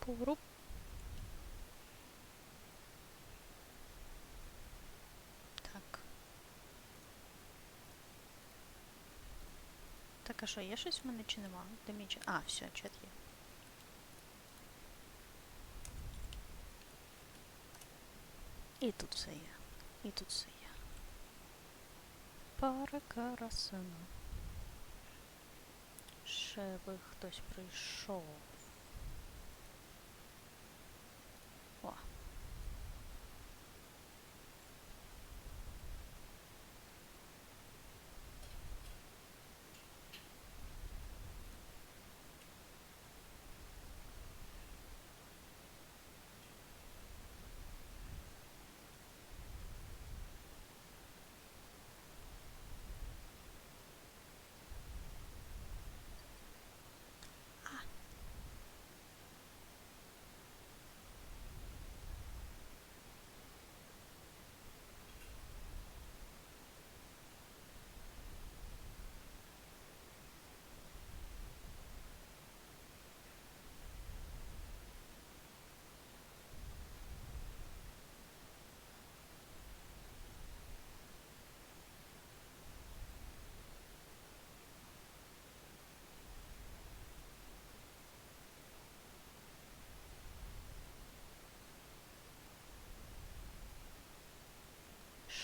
Поворуп. Так. Так, а що, є щось в мене чи нема? Демічен. А, все, чат є. І тут все є. І тут все є. Пара карасину. Ще би хтось прийшов. О.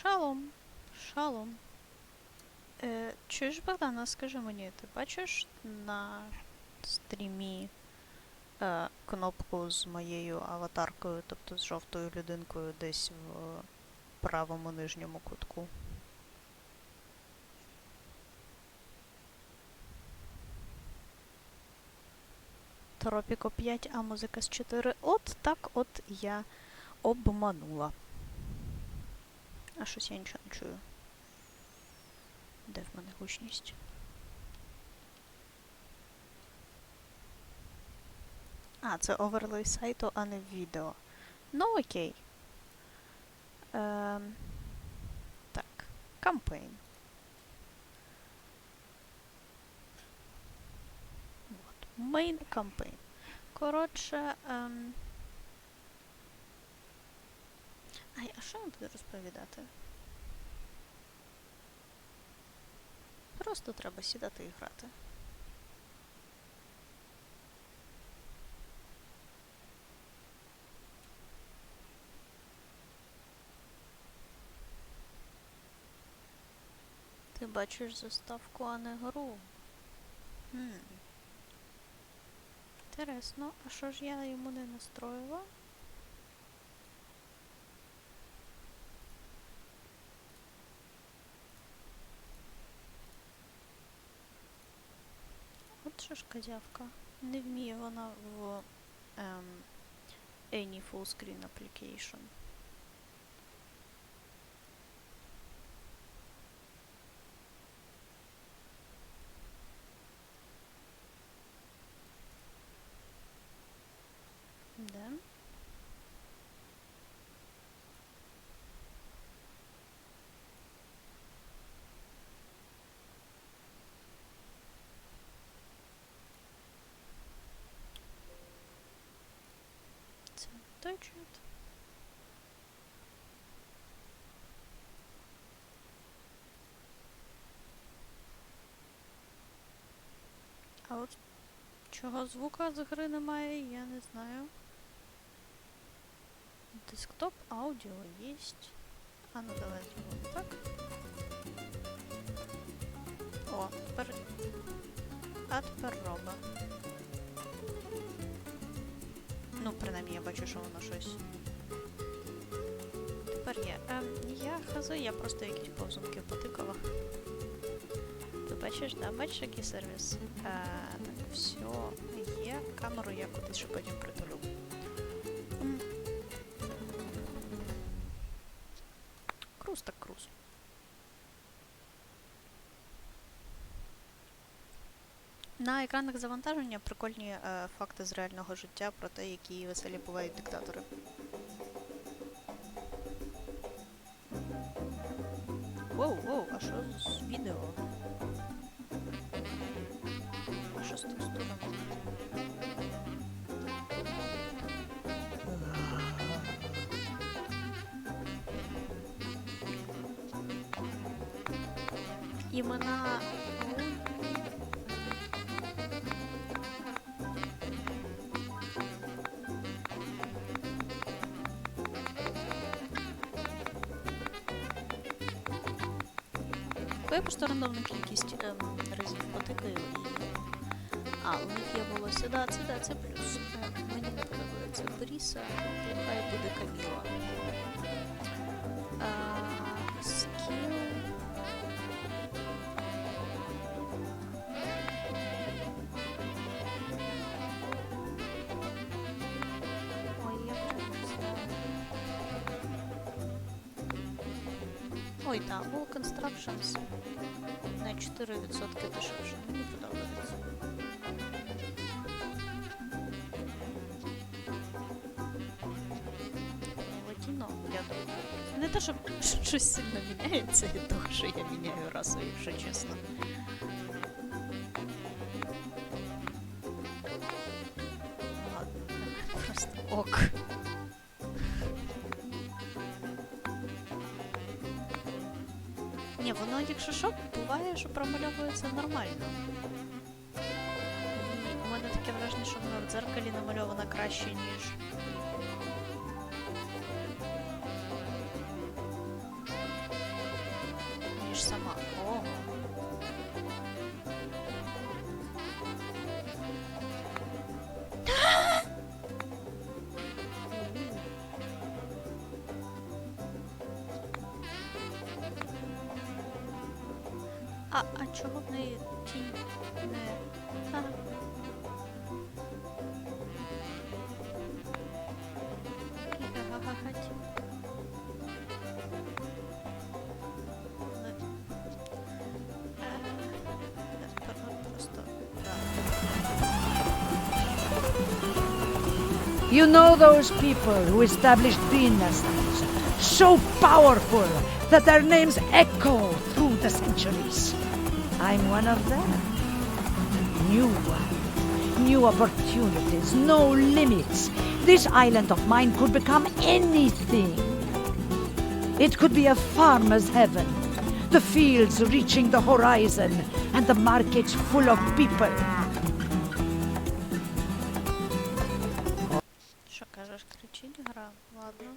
Шалом. Шалом. Чуєш, Богдана, скажи мені, ти бачиш на стрімі кнопку з моєю аватаркою, тобто з жовтою людинкою десь в правому нижньому кутку? Тропіко 5, а музика з 4. От так от я обманула. А щось я нічого не чую. Де в мене гучність? А, це оверлей сайту, а не відео. Ну окей. Так. Кампейн. Вот. Main campaign. Коротше, Ай, а що я буду розповідати? Просто треба сідати і грати. Ти бачиш заставку, а не гру. Інтересно, а що ж я йому не настроїла? От що ж козявка. Не вміє вона в any full screen application. Да. Це той чат. А от чого звука з гри немає, я не знаю. Десктоп аудіо єсть. А ну давай зробимо так. О, тепер... А тепер робимо. Ну, принаймні, я бачу, що воно щось. Тепер є. Я хазу, я просто якісь повзунки потикала. Ти бачиш, да? Бачиш, який сервіс? Так, все є. Камеру я кудись ще потім притулю. Круз так круз. На екранах завантаження прикольні факти з реального життя про те, які веселі бувають диктатори. Воу, а що з відео? А що з текстурами? імена. Я просто рандомну кількість разів потикаю і... А, у них є волосся. Да, це плюс. Мені не подобається Бріса, хай буде Каміла. Скіл... Ой, я вже не знаю. Ой, там, Wall Constructions на 4% дешевше. Мені подобається. Латіно, я думаю. Не те, щоб щось сильно міняється від того, що я міняю расу, якщо чесно. Ладно, просто ок. Ні, воно, якщо що, буває, що промальовується нормально. І у мене таке враження, що воно в дзеркалі намальовано краще, ніж сама. О! А чого в неї тінь не... А. Гагагать. Просто... You know those people who established dynasties, so powerful that their names echo through the centuries. I'm one of them. New opportunities, no limits. This island of mine could become anything. It could be a farmer's heaven, the fields reaching the horizon, and the markets full of people. Що кажеш, кричить гра? Ладно.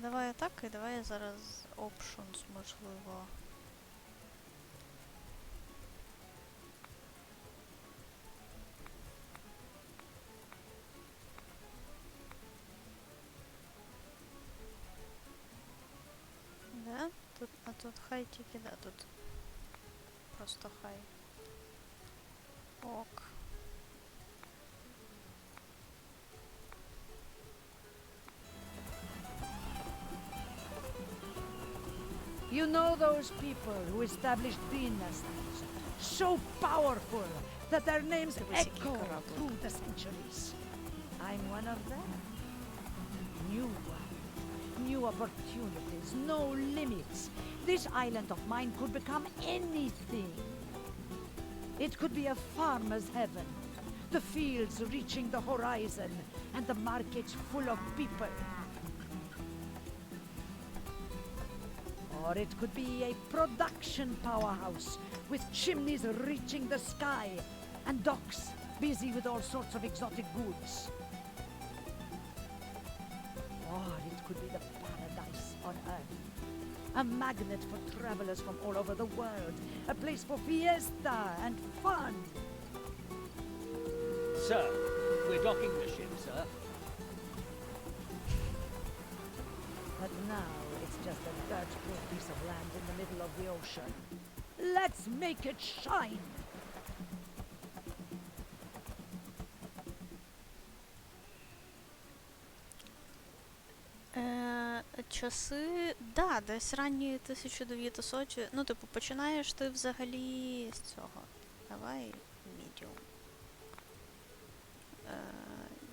Давай так, і давай я зараз options, можливо. Да? Тут, а тут хай тільки, да, тут просто хай. Ок. You know those people who established dynasties, so powerful that their names echo through the centuries. I'm one of them. New opportunities, no limits. This island of mine could become anything. It could be a farmer's heaven, the fields reaching the horizon, and the markets full of people. Or it could be a production powerhouse with chimneys reaching the sky and docks busy with all sorts of exotic goods. Or it could be the paradise on earth, a magnet for travelers from all over the world, a place for fiesta and fun. Sir, we're docking the ship, sir. But now it's just a dirt-poor piece of land in the middle of the ocean. Let's make it shine! Часи, да, десь ранні 1900, ну, типу, починаєш ти взагалі з цього. Давай medium.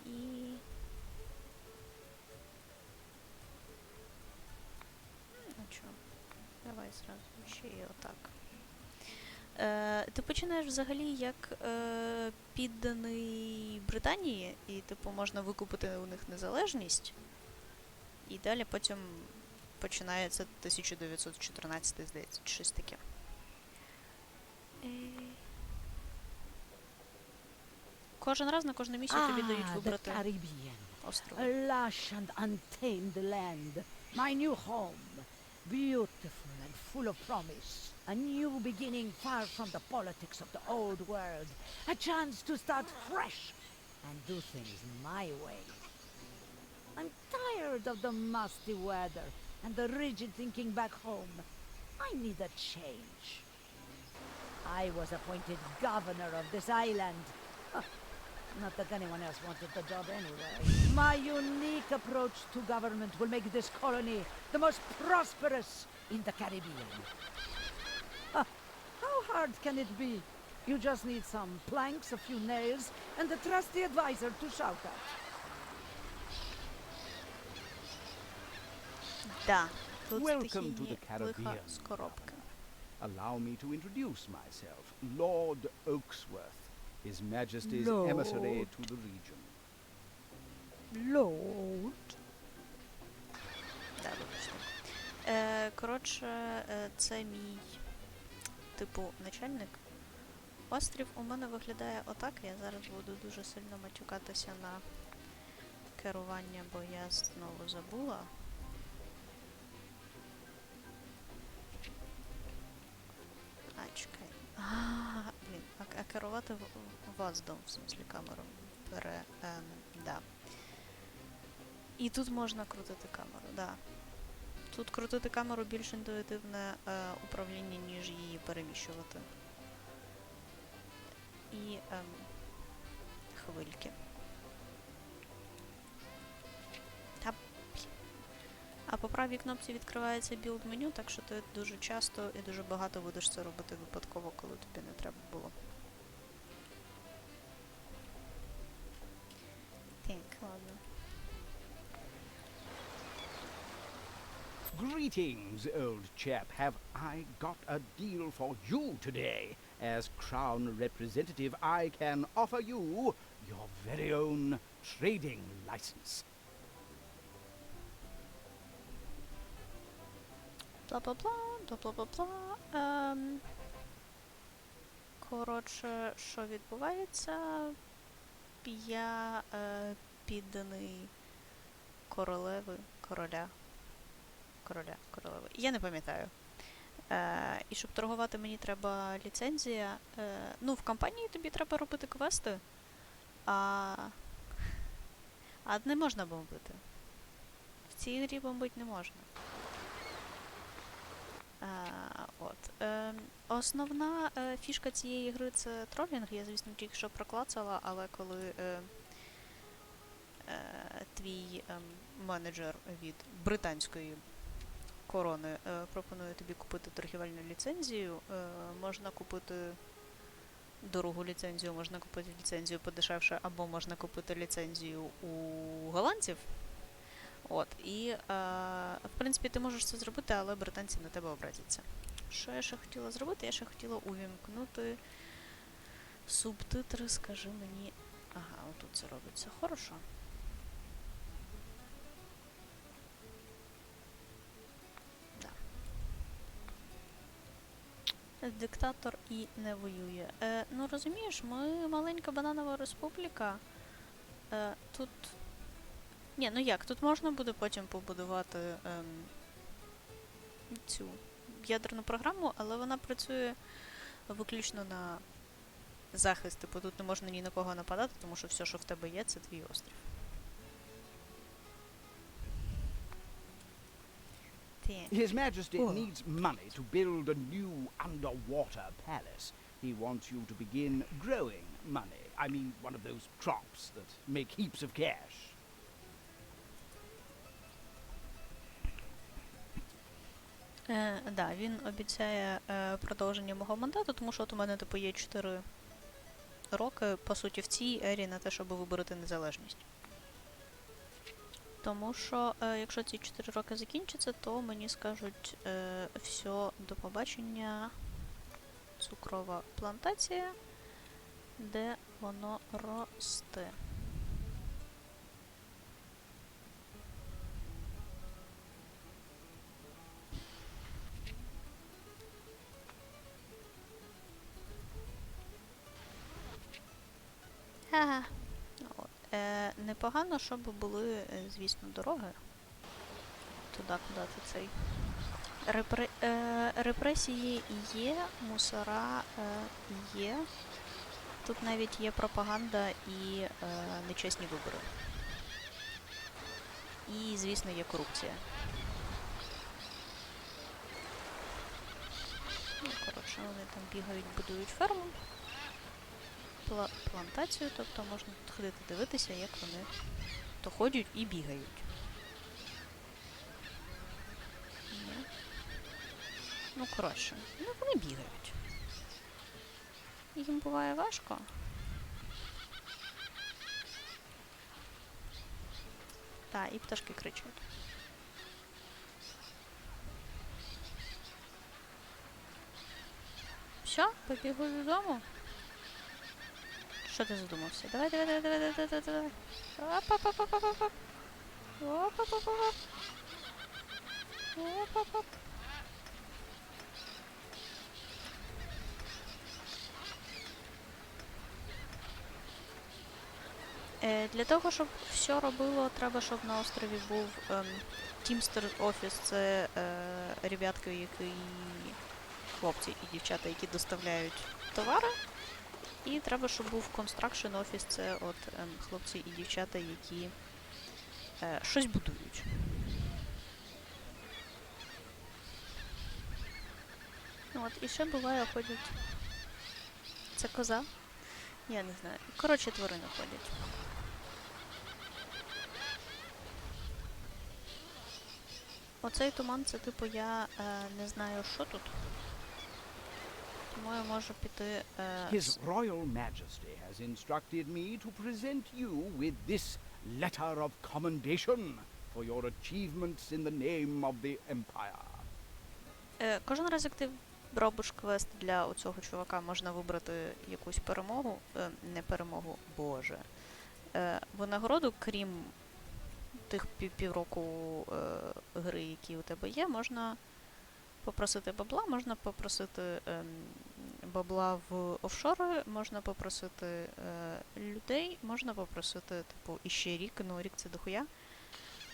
І... Ну чо, давай зразу ще і отак. Ти починаєш взагалі як підданий Британії, і типу можна викупити у них незалежність. І далі потім починається 1914, здається, чи щось таке. Кожен раз на кожну місію тобі дають the вибрати Caribbean. остров. A lush and untamed land. My new home. Beautiful and full of promise. A new beginning far from the politics of the old world. A chance to start fresh and do things my way. I'm tired of the musty weather and the rigid thinking back home. I need a change. I was appointed governor of this island. Not that anyone else wanted the job anyway. My unique approach to government will make this colony the most prosperous in the Caribbean. How hard can it be? You just need some planks, a few nails, and a trusty advisor to shout at. Да, тут Welcome to стихійні the Caribbean. лиха з коробки. Allow me to introduce myself, Lord Oaksworth, His Majesty's Lord. emissary to the region. Lord? Да, вибачте. Коротше, це мій, типу, начальник. Острів у мене виглядає отак. Я зараз буду дуже сильно матюкатися на керування, бо я знову забула. Чекай. Блін, а керувати ваздом, в смислі камеру. Да. І тут можна крутити камеру, да. Тут крутити камеру більш інтуїтивне управління, ніж її переміщувати. І хвильки. А по правій кнопці відкривається білд меню, так що ти дуже часто і дуже багато будеш це робити випадково, коли тобі не треба було. Так, ладно. Greetings, old chap. Have I got a deal for you today? As Crown representative, I can offer you your very own trading license. Бла-бла-бла, бла-бла-бла-бла. Коротше, що відбувається? Я підданий королеви, королеви. Я не пам'ятаю. І щоб торгувати мені треба ліцензія. Ну, в компанії тобі треба робити квести, а не можна бомбити. В цій грі бомбити не можна. Основна фішка цієї гри — це тролінг. Я, звісно, тільки що проклацала, але коли твій менеджер від британської корони пропонує тобі купити торгівельну ліцензію, можна купити дорогу ліцензію, можна купити ліцензію подешевше, або можна купити ліцензію у голландців. І, в принципі, ти можеш це зробити, але британці на тебе образяться. Що я ще хотіла зробити? Я ще хотіла увімкнути субтитри, скажи мені... Ага, отут це робиться. Хорошо. Да. Диктатор і не воює. Ну, розумієш, ми маленька бананова республіка. Тут... Ні, ну як, тут можна буде потім побудувати цю ядерну програму, але вона працює виключно на захист. Типу тут не можна ні на кого нападати, тому що все, що в тебе є, це твій острів. His Majesty needs money to build a new underwater palace. He wants you to begin growing money. I mean, one of those crops that make heaps of cash. Да, він обіцяє продовження мого мандату, тому що от у мене типу є 4 роки, по суті, в цій ері на те, щоб вибороти незалежність. Тому що, якщо ці 4 роки закінчаться, то мені скажуть все, до побачення. цукрова плантація, де воно росте. Ага. От. Непогано, щоб були, звісно, дороги. Туди, куди ти цей. Репресії є, мусора є. Тут навіть є пропаганда і нечесні вибори. І, звісно, є корупція. Ну, коротше, вони там бігають, будують ферму. Плантацію, тобто можна тут ходити дивитися, як вони то ходять і бігають. Ну, коротше, ну вони бігають. Їм буває важко. Так, і пташки кричать. Все, побігу додому. Що ти задумався? Давай, давай, давай, давай, давай, давай, давай. Оп-оп-оп-оп-оп-оп. Оп-оп-оп-оп. Оп-оп-оп. Для того, щоб все робило, треба, щоб на острові був Teamster офіс. Це ребятки, які хлопці і дівчата, які доставляють товари. І треба, щоб був Construction офіс. Це от хлопці і дівчата, які щось будують. От, і ще буває ходять. Це коза? Я не знаю. Коротше, тварини ходять. Оцей туман, це типу я не знаю, що тут. Тому я можу піти... His Royal Majesty has instructed me to present you with this letter of commendation for your achievements in the name of the Empire. Кожен раз, як ти робиш квест для оцього чувака, можна вибрати якусь перемогу. Не перемогу, боже. Винагороду, крім тих півроку гри, які у тебе є, можна попросити бабла, можна попросити бабла в офшори, можна попросити людей, можна попросити, типу, іще рік, ну рік це дохуя.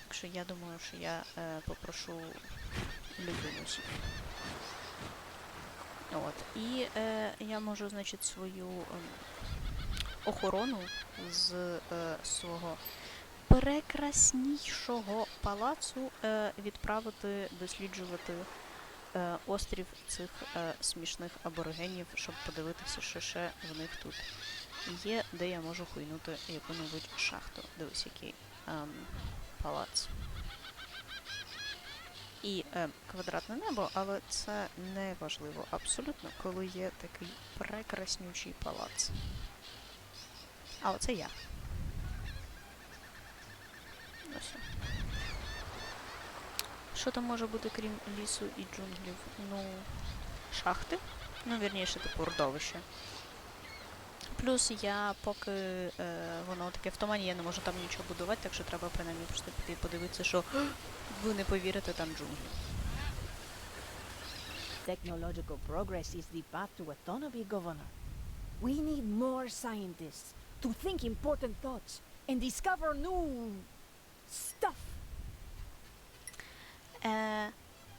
Так що я думаю, що я попрошу людину всіх. От. І я можу, значить, свою охорону з свого прекраснішого палацу відправити досліджувати острів цих смішних аборигенів, щоб подивитися, що ще в них тут є, де я можу хуйнути яку-небудь шахту. Дивись, який палац. І квадратне небо, але це не важливо абсолютно, коли є такий прекраснючий палац. А оце я. Ось. Що там може бути, крім лісу і джунглів? Ну, шахти. Ну, вірніше, типу, родовище. Плюс я, поки воно таке в тумані, я не можу там нічого будувати, так що треба принаймні просто піти і подивитися, що ви не повірите, там джунглі. Technological progress is the path to autonomy, Governor. We need more scientists to think important thoughts and discover new stuff.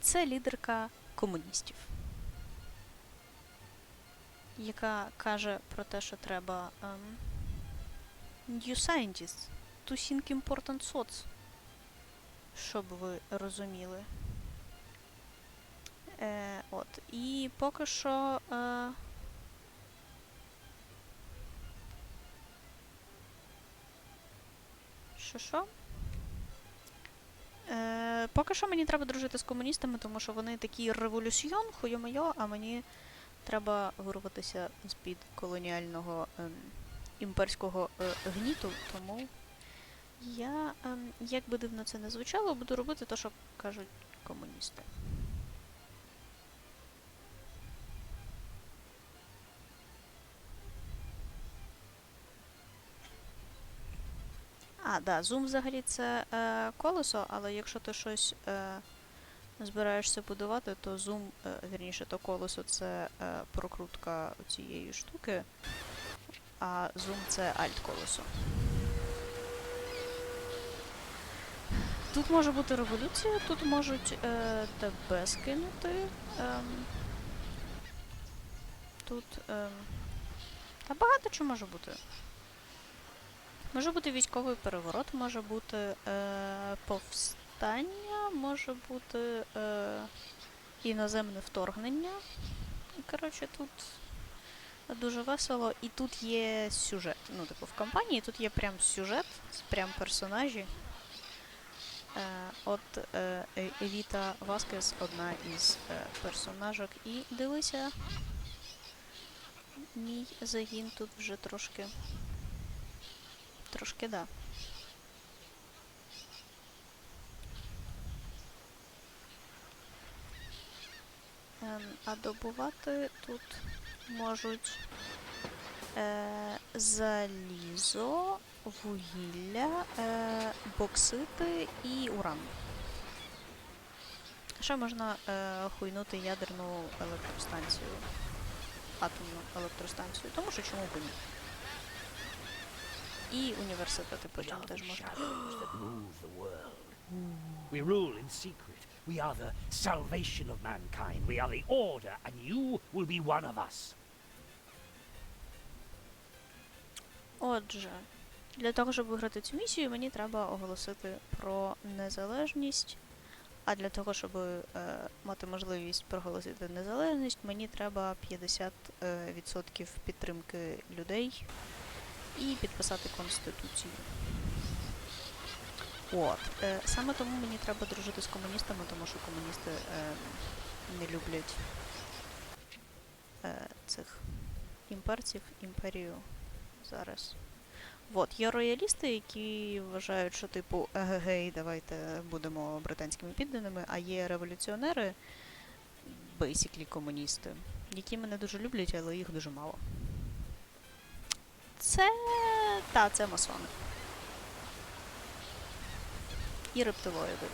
Це лідерка комуністів, яка каже про те, що треба new scientists to think important thoughts, щоб ви розуміли. От. І поки що Що? Поки що мені треба дружити з комуністами, тому що вони такі революціон, хуйо-майо, а мені треба вирватися з-під колоніального імперського гніту, тому я, як би дивно це не звучало, буду робити те, що кажуть комуністи. Да, зум взагалі це колесо, але якщо ти щось збираєшся будувати, то зум, вірніше, то колесо це прокрутка цієї штуки, а зум це альт-колесо. Тут може бути революція, тут можуть тебе скинути. Тут та багато чого може бути. Може бути військовий переворот, може бути повстання, може бути іноземне вторгнення. Коротше, тут дуже весело. І тут є сюжет. Ну, типу, в кампанії тут є прям сюжет, прям персонажі. Евіта Васкес одна із персонажок. І дивися, мій загін тут вже трошки, да. А добувати тут можуть залізо, вугілля, боксити і уран. Ще можна хуйнути ядерну електростанцію, атомну електростанцію, тому що чому б ні. І університети потім теж можна. We rule in secret. We are the salvation of mankind. We are the order, and you will be one of us. Отже, для того, щоб виграти цю місію, мені треба оголосити про незалежність. А для того, щоб мати можливість проголосити незалежність, мені треба 50% підтримки людей і підписати Конституцію. От. Саме тому мені треба дружити з комуністами, тому що комуністи не люблять цих імперців, імперію зараз. От, є роялісти, які вважають, що типу, гей, давайте будемо британськими підданими, а є революціонери, basically комуністи, які мене дуже люблять, але їх дуже мало. Це масони. І рептилоїди.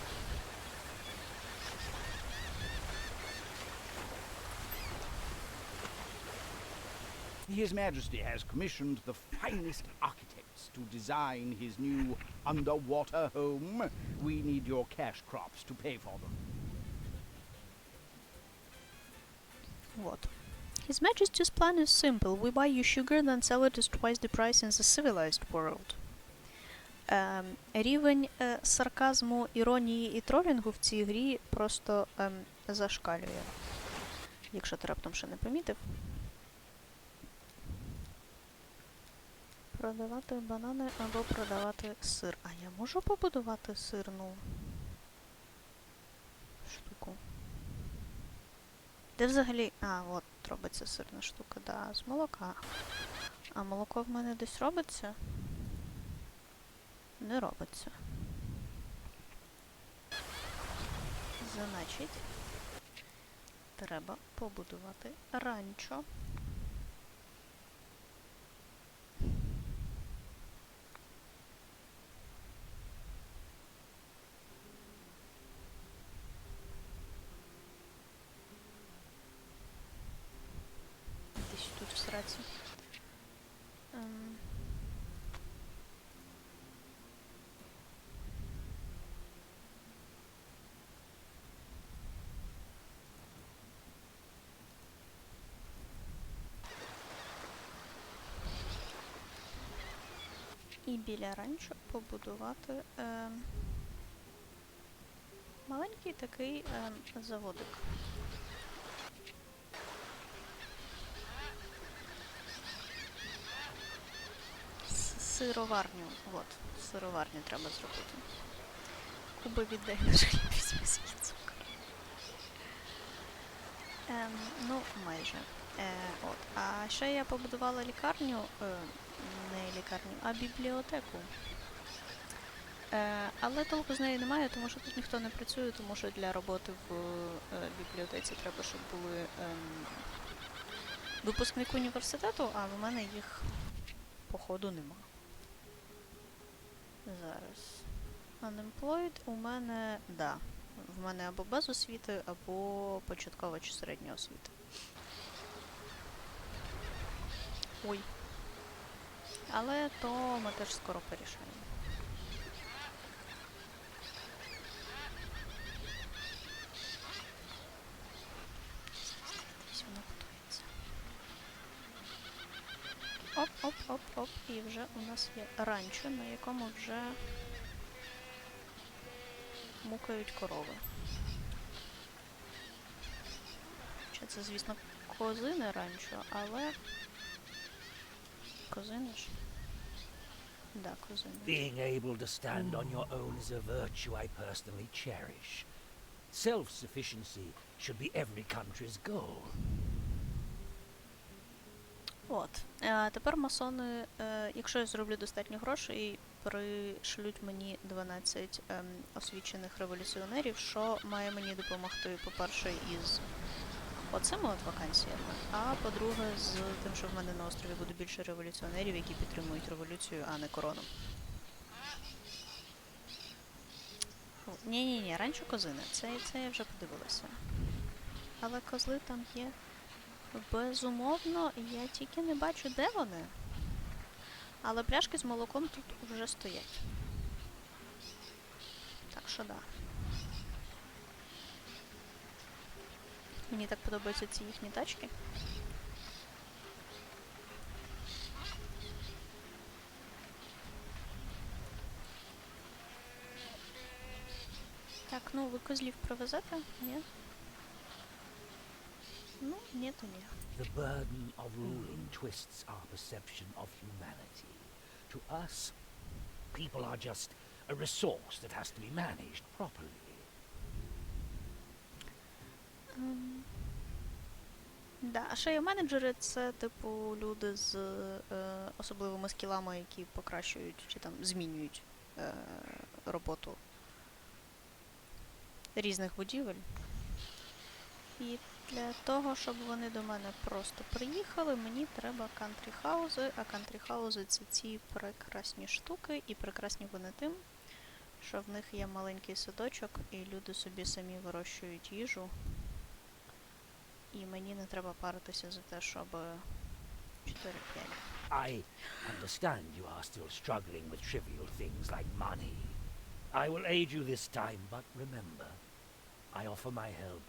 His Majesty has commissioned the finest architects to design his new underwater home. We need your cash crops to pay for them. Вот. His Majesty's plan is simple. We buy you sugar, then sell it as twice the price in the civilized world. Рівень сарказму, іронії і тролінгу в цій грі просто зашкалює. Якщо ти раптом ще не помітив. Продавати банани або продавати сир. А я можу побудувати сирну штуку? Де взагалі... от робиться сирна штука, да, з молока. А молоко в мене десь робиться? Не робиться. Значить, треба побудувати ранчо. Десь тут в сраці. І біля ранчо побудувати маленький такий заводик. Сироварню. От, сироварню треба зробити. Куби віддай наш хліб, візьми свій цукор. Ну, майже. От. А ще я побудувала лікарню, не лікарню, а бібліотеку. Але толку з неї немає, тому що тут ніхто не працює, тому що для роботи в бібліотеці треба, щоб були випускники університету, а в мене їх, походу, нема. Зараз. Unemployed у мене, да. В мене або без освіти, або початкова чи середня освіта. Ой. Але то ми теж скоро порішаємо. Десь воно готується. Оп-оп-оп-оп. І вже у нас є ранчо, на якому вже мукають корови. Чи це, звісно, козине ранчо, але... Козине ж? Да, козине. Being able to stand on your own is a virtue I personally cherish. Self-sufficiency should be every country's goal. От. Тепер масони, якщо я зроблю достатньо грошей, пришлють мені 12 освічених революціонерів, що має мені допомогти, по-перше, із оцими от вакансіями, а по-друге, з тим, що в мене на острові буде більше революціонерів, які підтримують революцію, а не корону. Ні-ні-ні, раніше козини. Це я вже подивилася. Але козли там є. Безумовно, я тільки не бачу, де вони. Але пляшки з молоком тут вже стоять. Так що да. Мені так подобаються ці їхні тачки. Так, ну ви козлів привезете? Ні? Ну, ні, то ні. The burden of ruling twists our perception of humanity. To us, people are just a resource that has to be managed properly. Да, а шею-менеджери — це, типу, люди з особливими скілами, які покращують чи там змінюють роботу різних будівель. І для того, щоб вони до мене просто приїхали, мені треба кантрі-хаузи, а кантрі-хаузи — це ці прекрасні штуки, і прекрасні вони тим, що в них є маленький садочок, і люди собі самі вирощують їжу. І мені не треба паритися за те, щоб 4-5. I understand you are still struggling with trivial things like money. I will aid you this time, but remember, I offer my help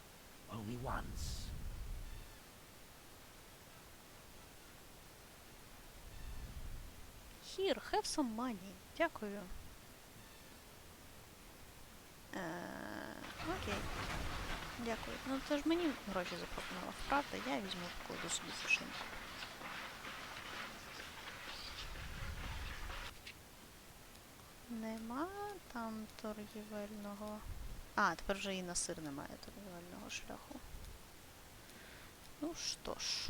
only once. Here, have some money. Дякую. Окей. Дякую. Ну, це ж мені гроші запропонував, правда? Я візьму, покладу собі в кишеньку. Нема там торгівельного... А, тепер вже і на сир немає торгівельного шляху. Ну що ж.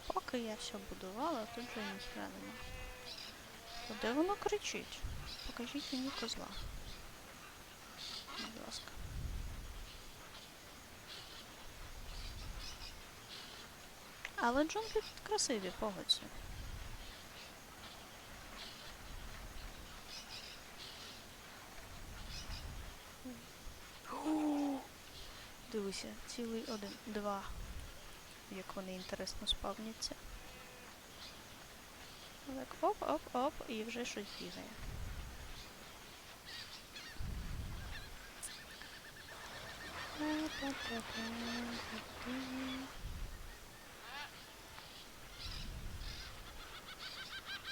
Поки я все будувала, тут вже ніхіра нема. То де воно кричить? Покажіть мені козла. Будь ласка. Але джунглі тут красиві, погодься. Дивися, цілий один, два. Як вони інтересно спавняться. Так, оп-оп-оп, і вже щось бігає.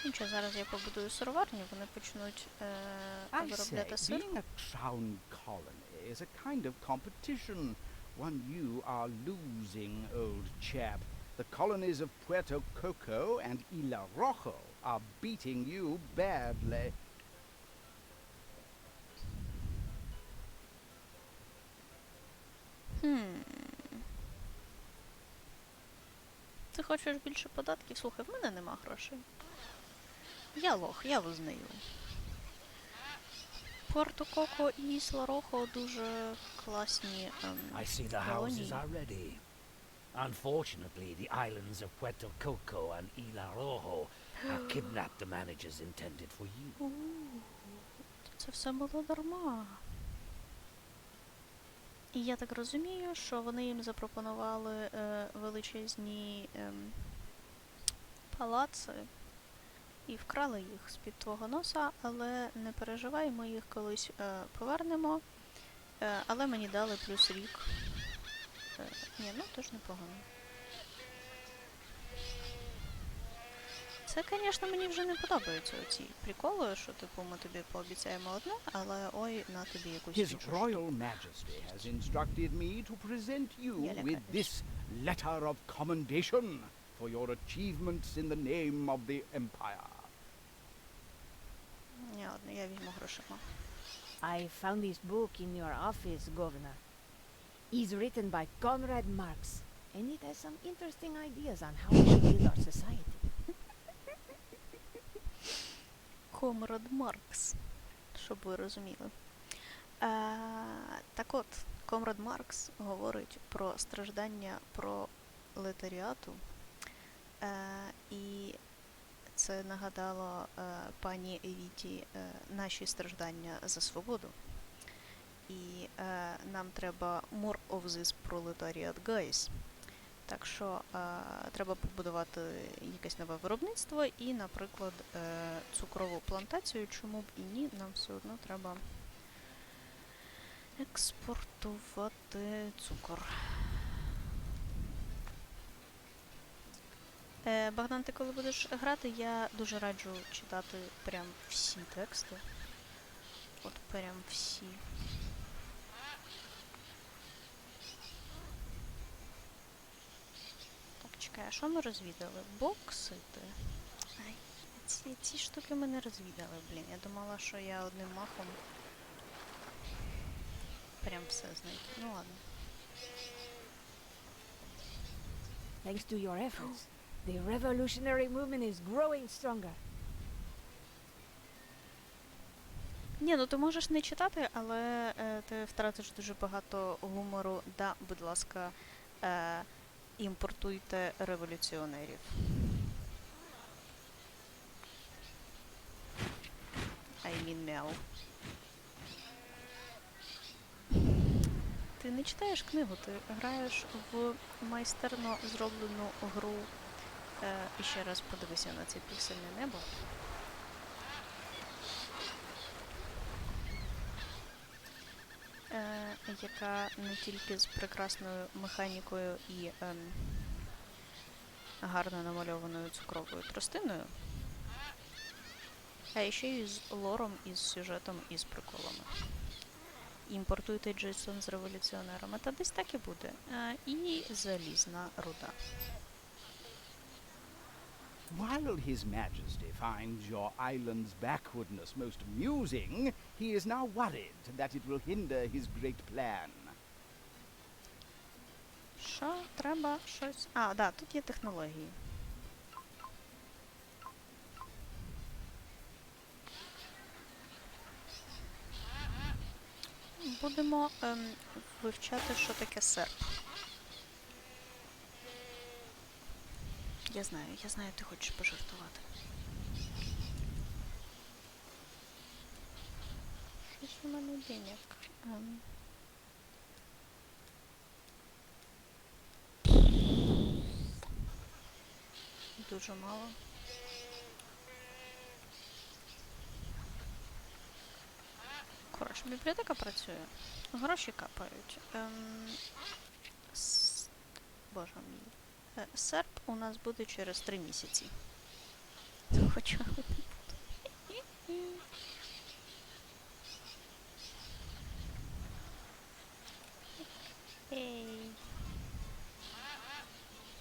Нічого, зараз я побудую сироварню, вони почнуть I say, виробляти сир. being a crown colony is a kind of competition. One you are losing, old chap. The colonies of Puerto Coco and Isla Rojo are beating you badly. Ти хочеш більше податків? Слухай, в мене нема грошей. Я лох, я визнаю. Пуерто Коко і Ісла Рохо дуже класні I see the houses колонії. are ready. Unfortunately, the islands of Puerto Coco and Isla Rojo kidnapped the managers intended for you. Це все було дарма. І я так розумію, що вони їм запропонували величезні палаци і вкрали їх з-під твого носа, але не переживай, ми їх колись повернемо, але мені дали плюс рік. Ні, ну теж непогано. Це, звісно, мені вже не подобаються оці приколи, що, типу, ми тобі пообіцяємо одне, але ой, на тобі якусь His іншу Royal штуку. Majesty has instructed me to present you Я with лякаюсь. this letter of commendation for your achievements in the name of the Empire. Ні, ладно, я візьму грошима. I found this book in your office, Governor. It's written by Conrad Marx, and it has some interesting ideas on how we should build our society. Комрад Маркс, щоб ви розуміли. Так от, Комрад Маркс говорить про страждання пролетаріату, і це нагадало пані Евіті наші страждання за свободу. І нам треба more of this proletariat, guys. Так що треба побудувати якесь нове виробництво і, наприклад, цукрову плантацію, чому б і ні, нам все одно треба експортувати цукор. Богдан, ти коли будеш грати, я дуже раджу читати прям всі тексти. От прям всі. Так, чекай, а що ми розвідали? Боксити. Ай, ці штуки ми не розвідали, блін. Я думала, що я одним махом прям все знайду. Ну ладно. Thanks to your efforts, the revolutionary movement is growing stronger. Ні, ну ти можеш не читати, але ти втратиш дуже багато гумору. Да, будь ласка, імпортуйте революціонерів. I mean мяу. Ти не читаєш книгу, ти граєш в майстерно зроблену гру. І ще раз подивися на це піксельне небо. Яка не тільки з прекрасною механікою і гарно намальованою цукровою тростиною, а ще й з лором, і з сюжетом, і з приколами. Імпортуйте Джейсон з революціонерами, та десь так і буде. І залізна руда. While His Majesty finds your island's backwardness most amusing, he is now worried that it will hinder his great plan. Що? Треба щось... А, да, тут є технології. Будемо вивчати, що таке серп. Я знаю, ти хочеш пожартувати. Щось у мене денег. Дуже мало. Коротше, бібліотека працює. Гроші капають. Боже мій. Серп у нас буде через 3 місяці. Хоча... Ей.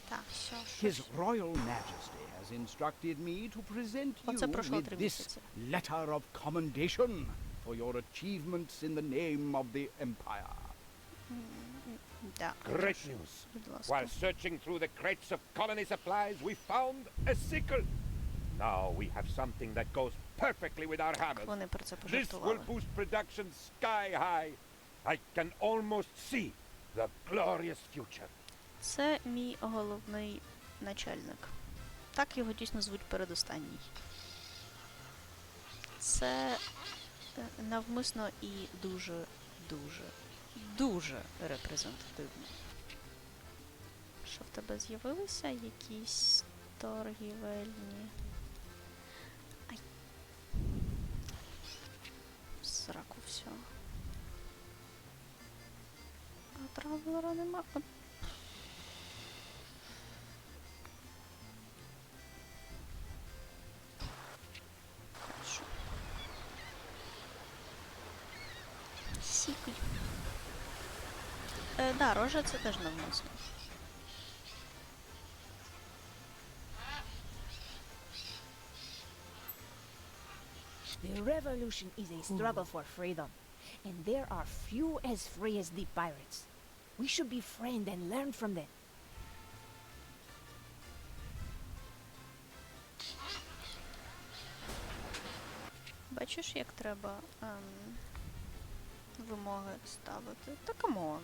Так, все. His Royal Majesty has instructed me to present you Оце пройшло with 3 this місяці. letter of commendation for your achievements in the name of the Empire. Да. Great news. Будь ласка. While searching through the crates of colony supplies, we found a sickle. Now we have something that goes perfectly with our hammers. Вони про це This will пожартували. boost production sky high. I can almost see the glorious future. Це мій головний начальник. Так його дійсно звуть передостанній. Це навмисно і дуже, дуже, дуже репрезентативно. Що в тебе з'явилися? Якісь торгівельні. Ай. В сраку все. А травлера нема. Хорошо. Сікуй. Да, рожа це теж навмисно. The revolution is a struggle for freedom, and there are few as free as the pirates. We should befriend and learn from them. Бачиш, як треба вимоги ставити? Та камон.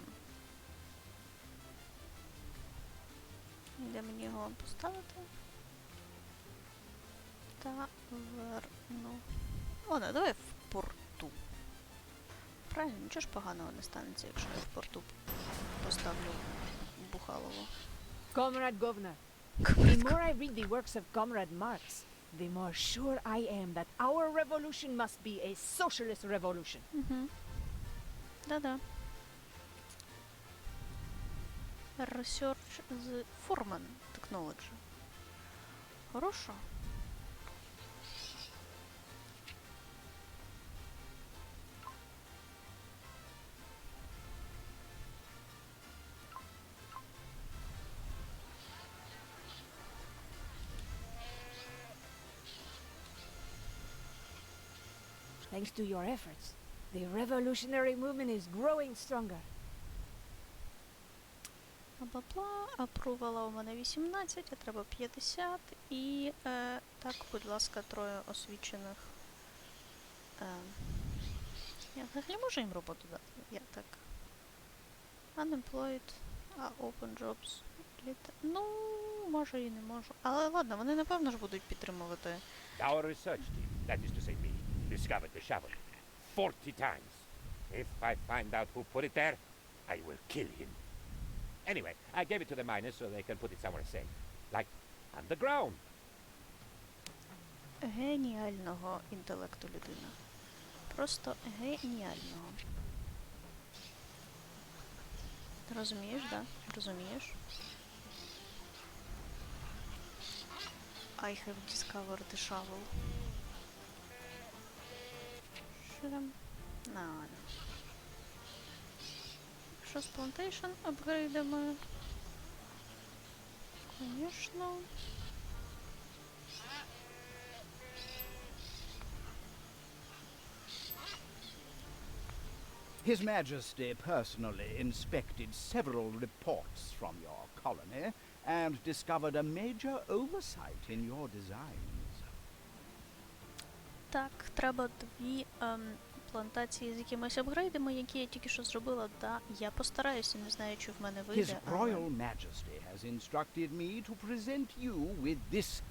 Де мені його поставити? Таверну. О, не, давай в порту. Правильно, нічого ж поганого не станеться, якщо я в порту поставлю Бухалово. Comrade Governor, the more I read the works of Comrade Marx, the more sure I am that our revolution must be a socialist revolution. Угу. Да-да. Research з Foreman Technology. Хорошо. Thanks to your efforts, the revolutionary movement is growing stronger. Бла-бла, апрувала у мене 18, а треба 50. І, так, будь ласка, 3 освічених. Я взагалі можу їм роботу дати? Я так. Unemployed, open jobs. Ну, може і не можу. Але ладно, вони напевно ж будуть підтримувати. Our research team, that is to say me, discovered the shovel 40 times. If I find out who put it there, I will kill him. Anyway, I gave it to the miners so they can put it somewhere safe. Like underground. Геніального інтелекту людина. Просто геніального. Розумієш, да? Розумієш? I have discovered the shovel. Що там? No. Що з plantation апгрейдами? Конечно. His Majesty personally inspected several reports from your colony and discovered a major oversight in your designs. Так, треба 2 плантації з якимись апгрейдами, які я тільки що зробила. Да, я постараюся, не знаю, чи в мене His вийде. Royal Majesty has instructed me to present you with this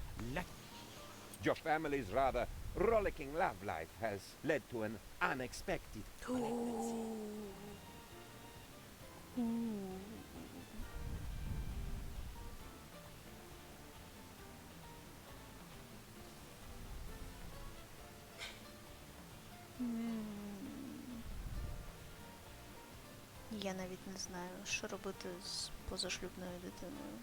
Your family's rather rollicking love life has led to an unexpected pregnancy. Я навіть не знаю, що робити з позашлюбною дитиною.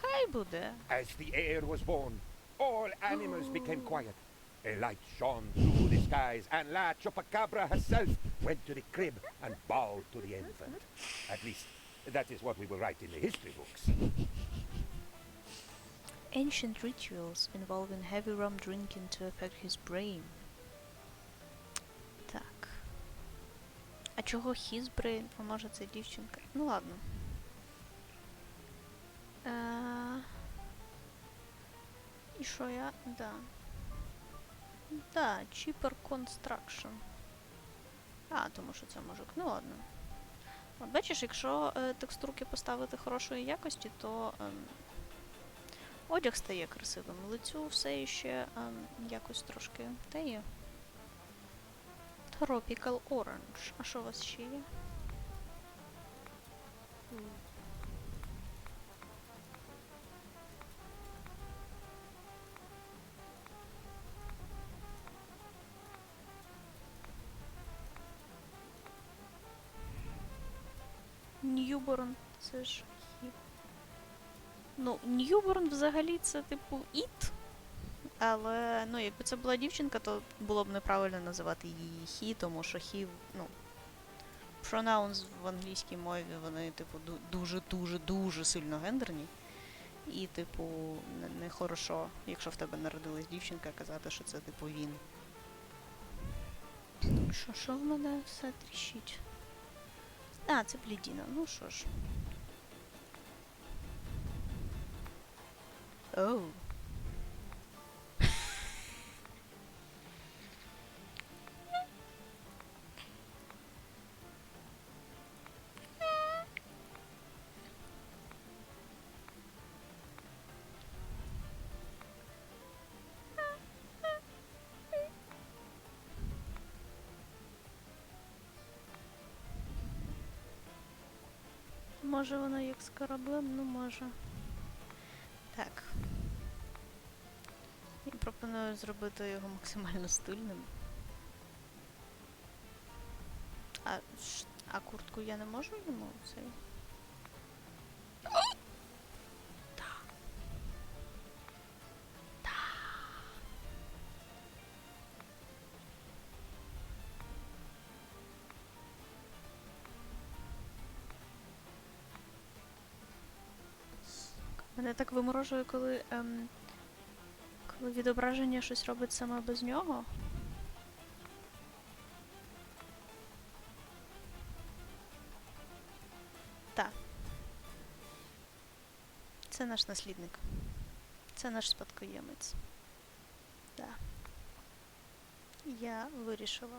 Хай буде. As the heir was born, all animals became quiet. A light shone through the skies, and La Chupacabra herself went to the crib and bowed to the infant. At least, that is what we will write in the history books. Ancient rituals involving heavy rum drinking to affect his brain. Так. А чого his brain? А може це дівчинка? Ну ладно. І що я? Да. Да, cheaper construction. А, тому що це мужик. Ну ладно. От бачиш, якщо текстурки поставити хорошої якості, то одяг стає красивим. Лицю все ще якось трошки теє. Tropical Orange. А що у вас ще є? Ньюборн, це ж хіп. Ну, Ньюборн взагалі це типу іт. Але, ну, якби це була дівчинка, то було б неправильно називати її хі, тому що хі, ну, pronouns в англійській мові, вони, типу, дуже сильно гендерні. І, типу, не хорошо, якщо в тебе народилась дівчинка, казати, що це, типу, він. Що в мене все тріщить? А, це Блідіна. Ну що ж. Оу. Може вона як з кораблем? Ну може. Так. Я пропоную зробити його максимально стильним. А куртку я не можу йому цей? Мене так виморожує, коли відображення щось робить саме без нього. Так. Це наш наслідник. Це наш спадкоємець. Так. Я вирішила.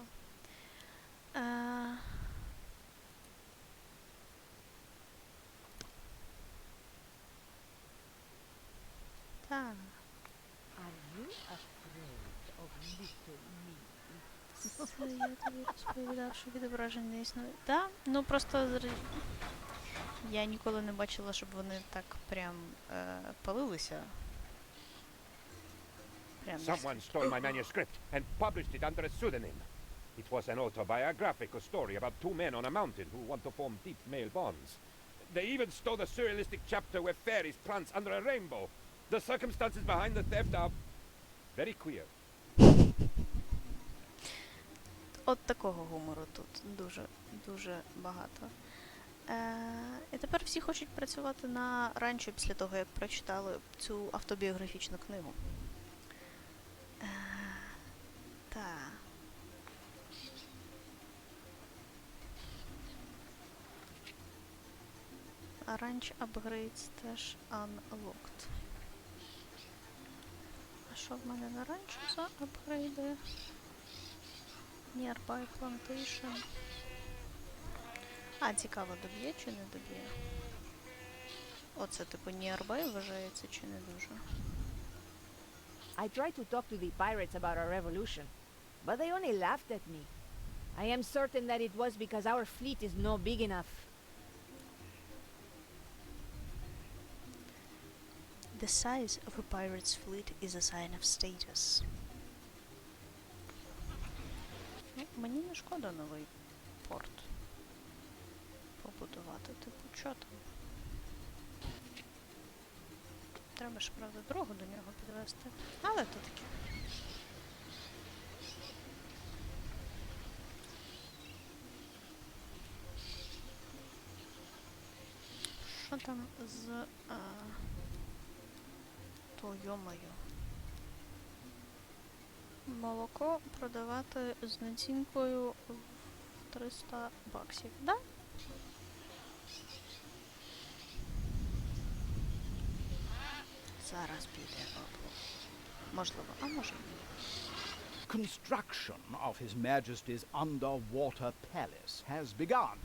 Так. Are you afraid of little me? Це я тобі розповідав, що відображень не існує. Так, ну просто я ніколи не бачила, щоб вони так прям палилися. Прям Someone stole my manuscript and published it under a pseudonym. It was an autobiographical story about two men on a mountain who want to form deep male bonds. They even stole the surrealistic chapter where fairies prance under a rainbow. The circumstances behind the theft are very queer. От такого гумору тут дуже багато. І тепер всі хочуть працювати на ранчо після того, як прочитали цю автобіографічну книгу. Так. Ranch upgrades теж unlocked. А що в мене на ранчо за апгрейди? Nearby plantation. А, цікаво, доб'є чи не доб'є? Оце типу nearby вважається чи не дуже? I tried to talk to the pirates about our revolution, but they only laughed at me. I am certain that it was because our fleet is not big enough. The size of a pirate's fleet is a sign of status. Ну, мені не шкода новий порт побудувати, типу, чо там? Треба ж, правда, дорогу до нього підвести, але то таке. Що там з... то, йо-моє. Молоко продавати з націнкою в 300 баксів, да? Зараз піде, можливо, а може ні. Construction of His Majesty's underwater palace has begun,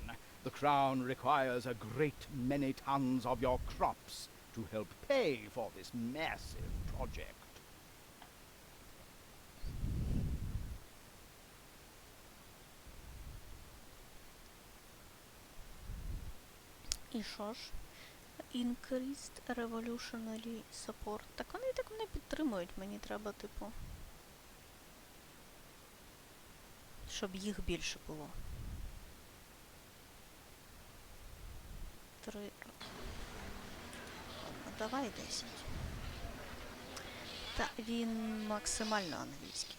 The Crown requires a great many tons of your crops to help pay for this massive project. І що ж? Increased Revolutionary Support. Так вони і так мене підтримують. Мені треба, типу, щоб їх більше було. 3. Давай 10. Та він максимально англійський.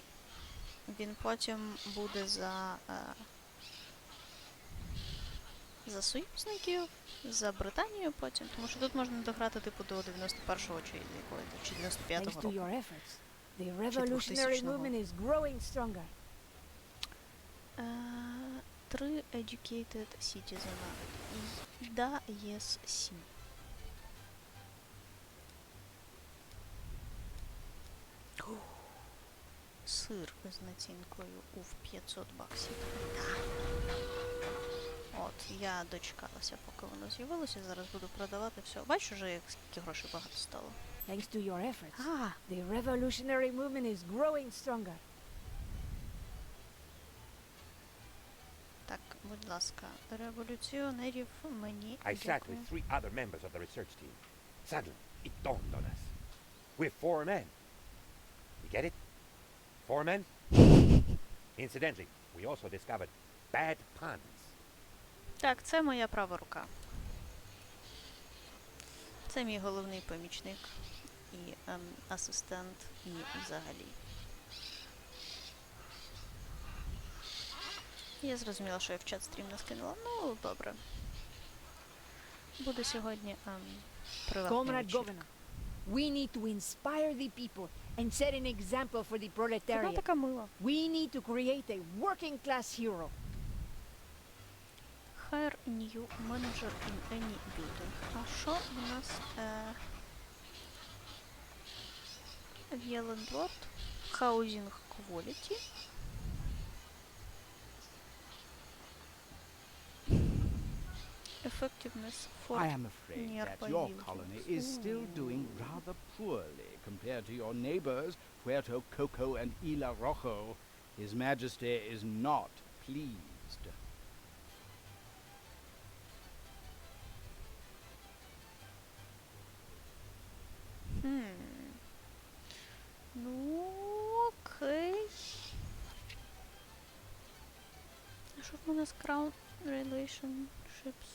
Він потім буде за союзників, за Британію потім, тому що тут можна дограти типу до 91-го чи якої, чи 95-го Thanks to року. your efforts, the revolutionary movement is growing stronger. 3 educated citizen. Да, yes, сі. Сир з націнкою у 500 баксів. От, я дочекалася, поки воно з'явилося, зараз буду продавати все. Бачиш вже, як скільки грошей багато стало? Thanks to your efforts, the revolutionary movement is growing stronger. Так, будь ласка, революціонерів мені I sat дякую. with 3 other members of the research team. Suddenly, it dawned on us. We're 4 men. You get it? 4 men? Incidentally, we also discovered bad puns. Так, це моя права рука. Це мій головний помічник і асистент, і взагалі. Я зрозуміла, що я в чат стрім не скинула. Ну, добре. Буде сьогодні приватний Comrade вечір. Governor, we need to inspire the people and set an example for the Вона proletariat. така мила. We need to create a working class hero. Hire new manager in any building. А що у нас є лендлорд? Housing quality. Effectiveness for I am afraid that nearby your buildings. colony is still doing rather poorly compared to your neighbors, Puerto Coco and Isla Rojo. His Majesty is not pleased. Ну, окей. А що в мене з Crown Relationships?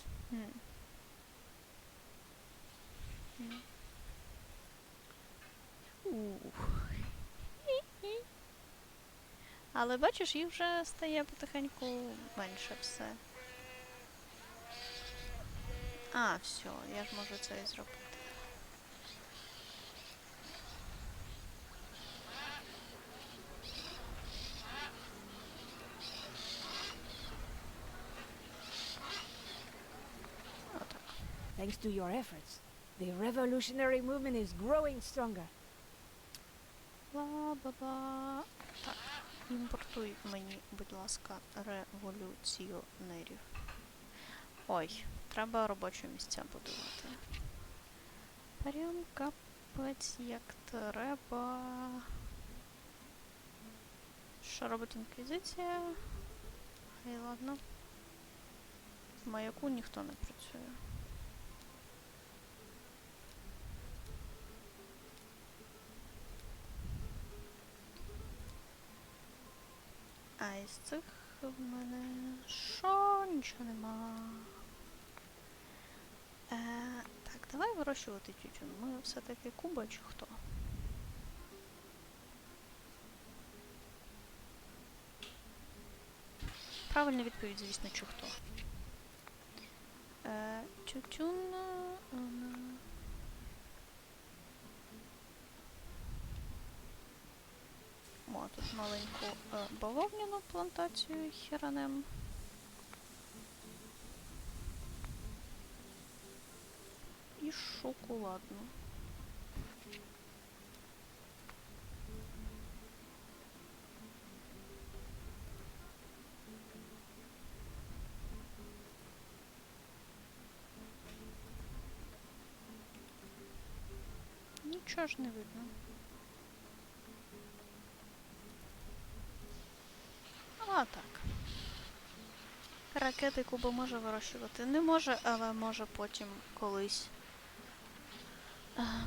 Але бачиш, їх вже стає потихеньку менше все. А, все, я ж можу це і зробити. Отак. Thanks to your efforts, the revolutionary movement is growing stronger. Ла-ба-ба. Так, імпортуй мені, будь ласка, революціонерів. Ой, треба робочі місця будувати. Прям капець як треба. Що робить інквізиція? Ай, ладно. В маяку ніхто не працює. А із цих в мене що? Нічого нема. Так, давай вирощувати тютюн. Ми все-таки Куба чи хто? Правильна відповідь, звісно, чи хто. Тютюн... О, тут маленьку бавовняну плантацію херанем. І шоколадну. Чого ж не видно? А, так. Ракети Куба може вирощувати. Не може, але може потім колись.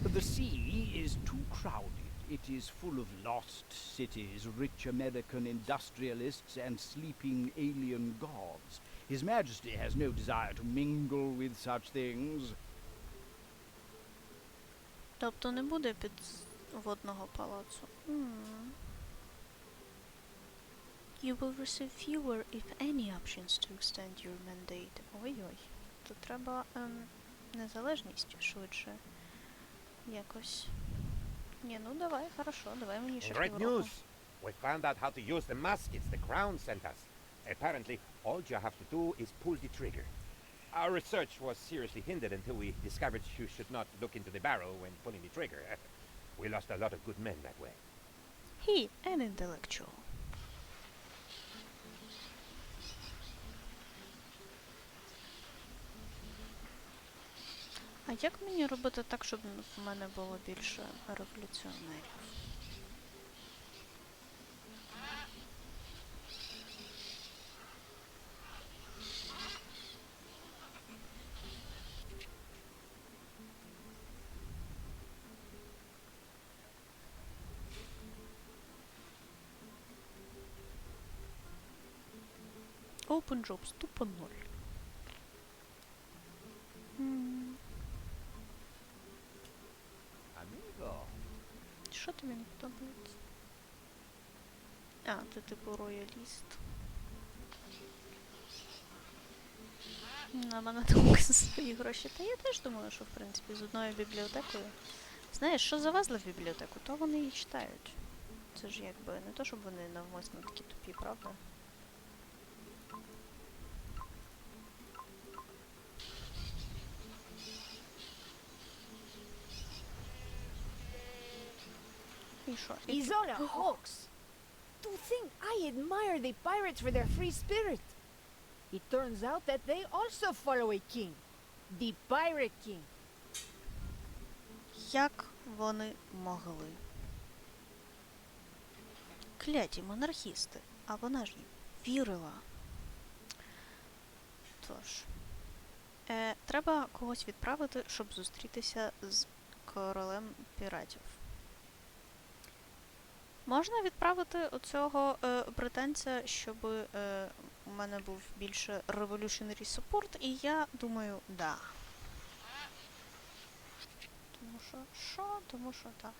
The sea is too crowded. It is full of lost cities, rich American industrialists, and sleeping alien gods. His Majesty has no desire to mingle with such things. Тобто не буде підводного палацу. You will receive fewer, if any, options to extend your mandate. Ой-ой. Тут треба незалежність швидше. Якось. Ні, ну давай, хорошо, давай мені ще Great півроку. news! We found out how to use the muskets the Crown sent us. Apparently, all you have to do is pull the trigger. Our research was seriously hindered until we discovered you should not look into the barrel when pulling the trigger. We lost a lot of good men that way. He, an intellectual. А як мені робити так, щоб в мене було більше революціонерів? Open Jobs 2.0. Amigo. Що тобі не подобається? А, ти типу рояліст. На мене думка за свої гроші. Та я теж думаю, що в принципі з одною бібліотекою. Знаєш, що завезли в бібліотеку, то вони і читають. Це ж якби не то, щоб вони навмисно такі тупі, правда? І що? І чо? Isola Hawks! To think I admire the pirates for their free spirit. It turns out that they also follow a king. The Pirate King. Як вони могли? Кляті монархісти. А вона ж їм вірила. Тож. Треба когось відправити, щоб зустрітися з королем піратів. Можна відправити оцього британця, щоб у мене був більше revolutionary support, і я думаю, да. Тому що, що? Тому що так.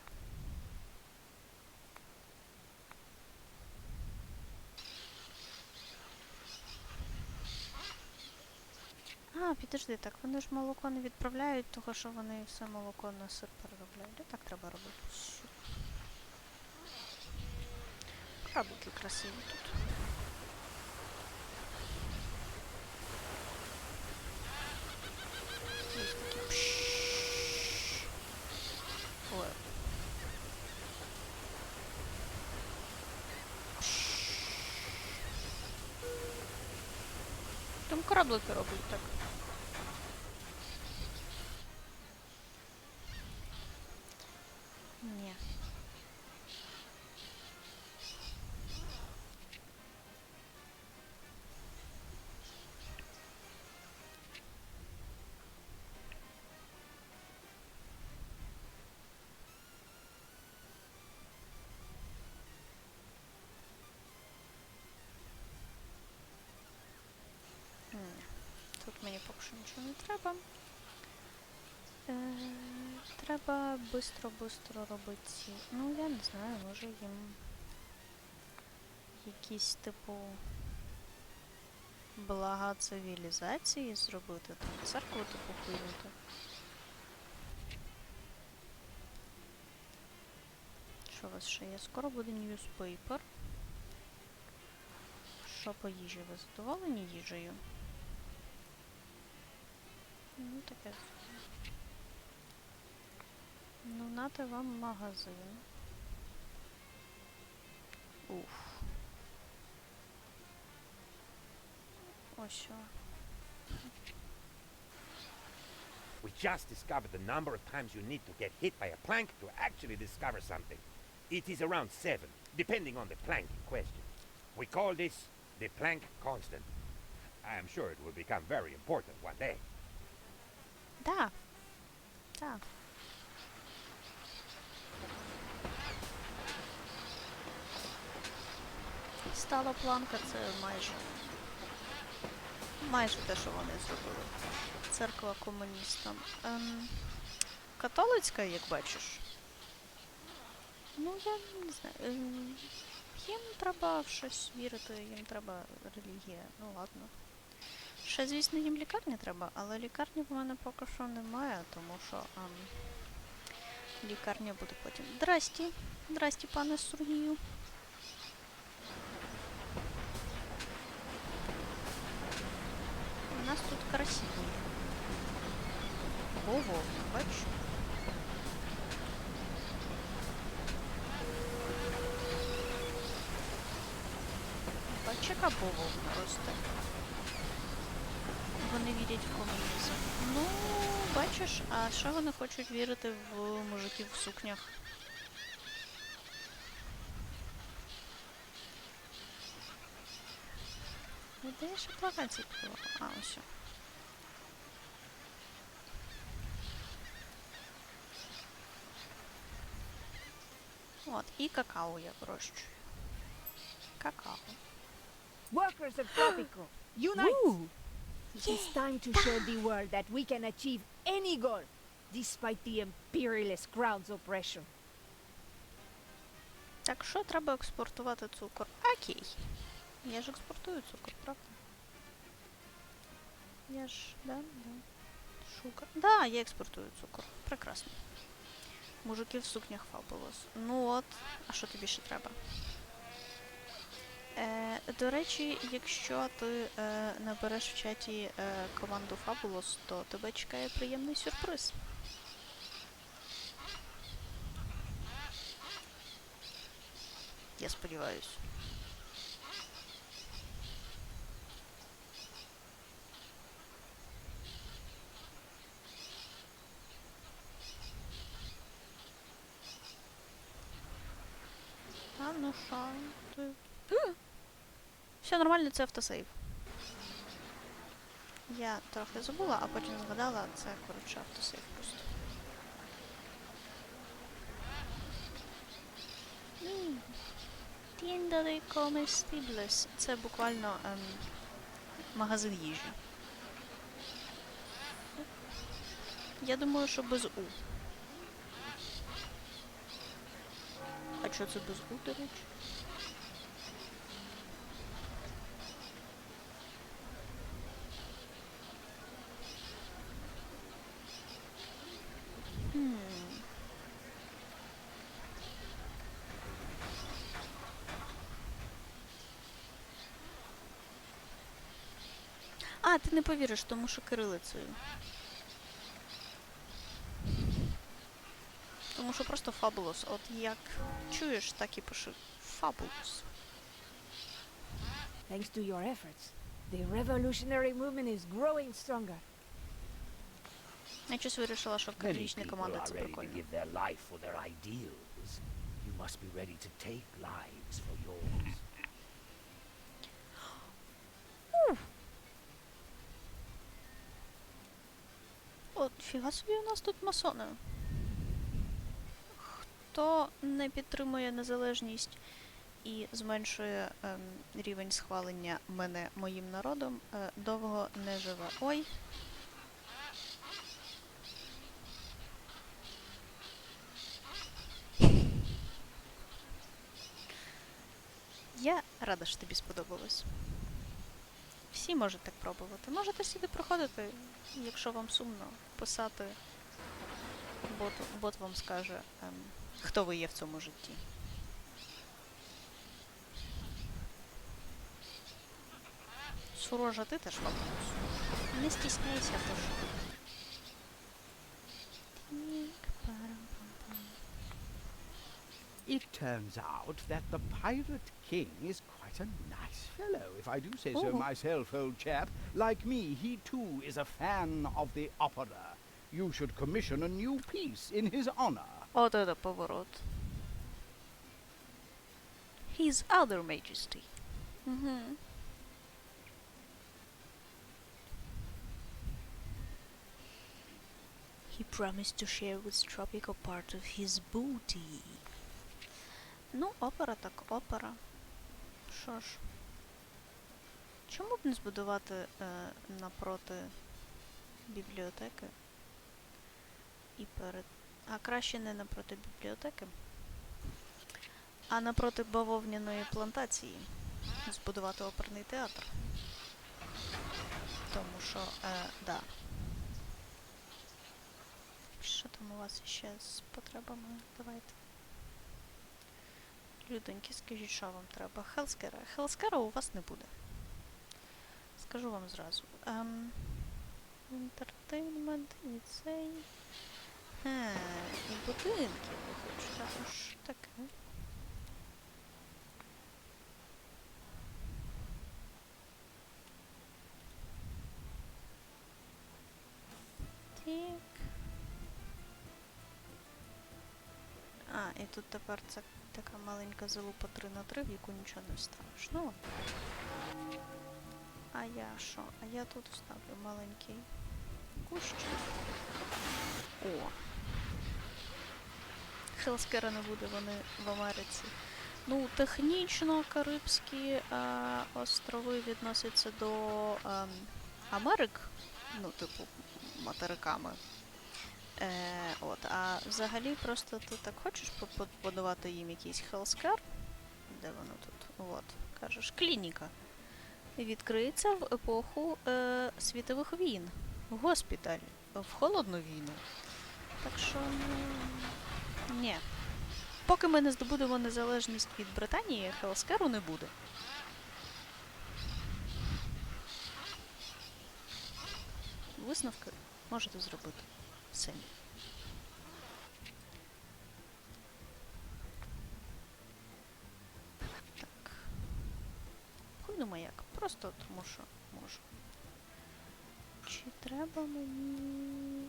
А, підожди, так вони ж молоко не відправляють, того що вони все молоко на сир переробляють. Так треба робити. Кораблики красиві тут. Ось такі пшшш. Ой. Там кораблики роблять так. Ні. Тут мені поки що нічого не треба. Треба бистро робити ці. Ну, я не знаю, може їм якісь, типу, блага цивілізації зробити, там церкву типу кинути. Що у вас ще є? Скоро буде newspaper. Що по їжі? Ви задоволені їжею? Ну, таке. Ну, нате вам магазин. Уф. Ось що. We just discovered the number of times you need to get hit by a plank to actually discover something. It is around 7, depending on the plank in question. We call this the plank constant. I am sure it will become very important one day. Да. Так. Стала планка, це майже те, що вони зробили. Церква комуністам. Католицька, як бачиш. Ну, я не знаю. Їм треба в щось вірити, їм треба релігія. Ну ладно. Ще, звісно, їм лікарня треба, але лікарні в мене поки що немає, тому що лікарня буде потім. Здрасті. Здрасті, пане Сергію. У нас тут красиво. Ого, бачиш? Бач, яка бововна росте. Вони вірять в комунізм. Ну, бачиш, а що вони хочуть вірити в мужиків в сукнях? Де я ще плакації купила? А, ось. От, і какао я вирощую. Какао. Workers of Tropico, unite! It is time to show the world that we can achieve any goal, despite the imperialist crown's oppression. Так що треба експортувати цукор? Окей. Я ж експортую цукор, правда? Я ж, да. Шука. Да, я експортую цукор. Прекрасно. Мужики в сукнях фабулос. Ну от, а що тобі ще треба? До речі, якщо ти набереш в чаті команду Fabulous, то тебе чекає приємний сюрприз. Я сподіваюсь. А ну що? Ти... Все нормально, це автосейв. Я трохи забула, а потім згадала, це, коротше, автосейв просто. Tienda de comestibles. Це буквально магазин їжі. Я думаю, що без У. А що це без У, до речі? А, ти не повіриш, тому що кирилицею. Тому що просто Fabulous. От як чуєш, так і пиши. Fabulous. Thanks to your efforts, the revolutionary movement is growing stronger. Я щось вирішила, що Many кирилічна people команда are це ready to прикольно. give their life for their ideals. You must be ready to take lives for yours. От, фіга собі у нас тут масони. Хто не підтримує незалежність і зменшує рівень схвалення мене моїм народом, довго не живе. Ой. Я рада, що тобі сподобалось. Всі можуть так пробувати. Можете сюди проходити, якщо вам сумно, писати. Бот вам скаже, хто ви є в цьому житті. Сурожа, ти теж фабулous. Не стісняйся, прошу. It turns out that the Pirate King is quite a nice fellow, if I do say so Oh. myself, old chap. Like me, he too is a fan of the opera. You should commission a new piece in his honor. От это поворот. His other majesty. Угу. He promised to share with Tropico part of his booty. Ну, опера так опера. Що ж. Чому б не збудувати напроти бібліотеки? І перед... А краще не напроти бібліотеки, а напроти бавовняної плантації збудувати оперний театр. Тому що, да. Що там у вас ще з потребами? Давайте. Людоньки, скажіть, що вам треба? Хелскера. Хелскера у вас не буде. Скажу вам зразу. Entertainment, і цей... і будинки ви хочете. А що таке? Так. А, і тут тепер це така маленька залупа 3×3, в яку нічого не вставиш. Ну, а я що? А я тут вставлю маленький кущик. О! Хелскера не буде, вони в Америці. Ну, технічно Карибські острови відносяться до Америк, ну, типу, материками. От, а взагалі просто ти так хочеш побудувати їм якийсь хелскер? Де воно тут? От, кажеш, клініка. Відкриється в епоху світових війн. Госпіталь. В холодну війну. Так що, ні. Поки ми не здобудемо незалежність від Британії, хелскеру не буде. Висновки можете зробити самі. Так. Хуй думаю як. Просто тому що можу. Чи треба мені...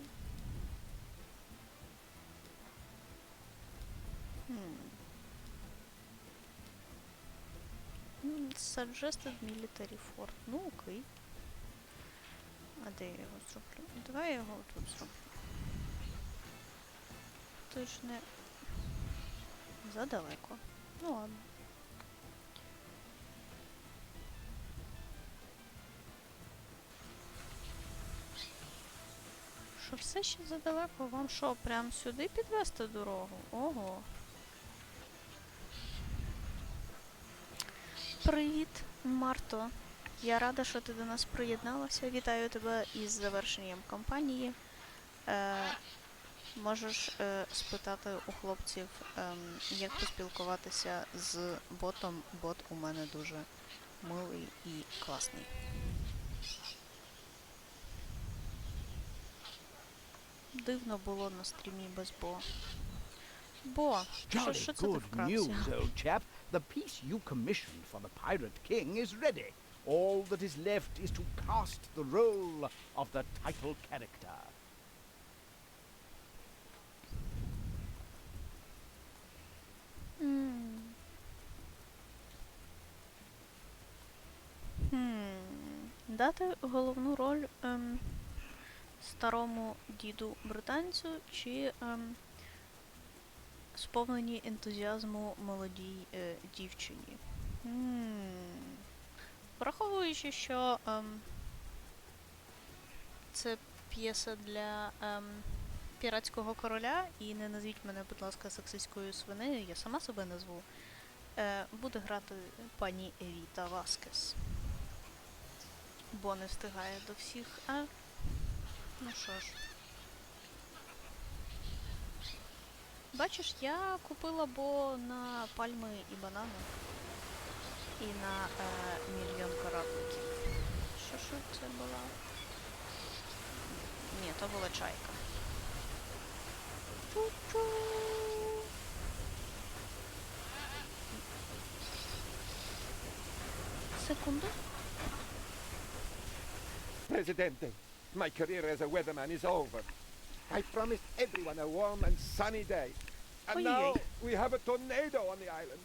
Suggested military fort. Ну, окей. А де я його зроблю? Давай я його тут зроблю. Ти ж не... задалеко. Ну ладно. Що все ще задалеко? Вам що, прям сюди підвести дорогу? Ого. Привіт, Марто. Я рада, що ти до нас приєдналася. Вітаю тебе із завершенням кампанії. Можеш спитати у хлопців, як поспілкуватися з ботом. Бот у мене дуже милий і класний. Дивно було на стрімі без Бо. Бо, що це ти Good вкрався? news, old chap. The piece you commissioned for the Pirate King is ready. All that is left is to cast the role of the title character. Дати головну роль старому діду британцю чи сповненій ентузіазму молодій дівчині. Враховуючи, що це п'єса для піратського короля, і не назвіть мене, будь ласка, сексистською свинею, я сама себе назву, буде грати пані Евіта Васкес. Бо не встигає до всіх, а... Ну що ж. Бачиш, я купила Бо на пальми і банани. І на мільйон корабликів. Що це була? Ні, то була чайка. Чу-чу! Секунду. Presidente, my career as a weatherman is over. I promised everyone a warm and sunny day. And now Ой-ой-ой. we have a tornado on the island.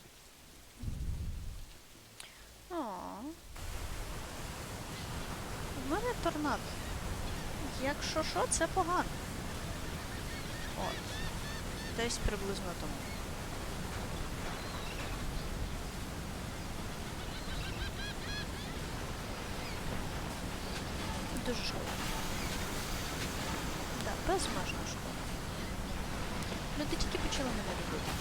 О. В мене торнадо. Якщо що, це погано. От. Десь приблизно тому. Дуже шкода. Так, безмежно шкода. Люди тільки почали мене любити.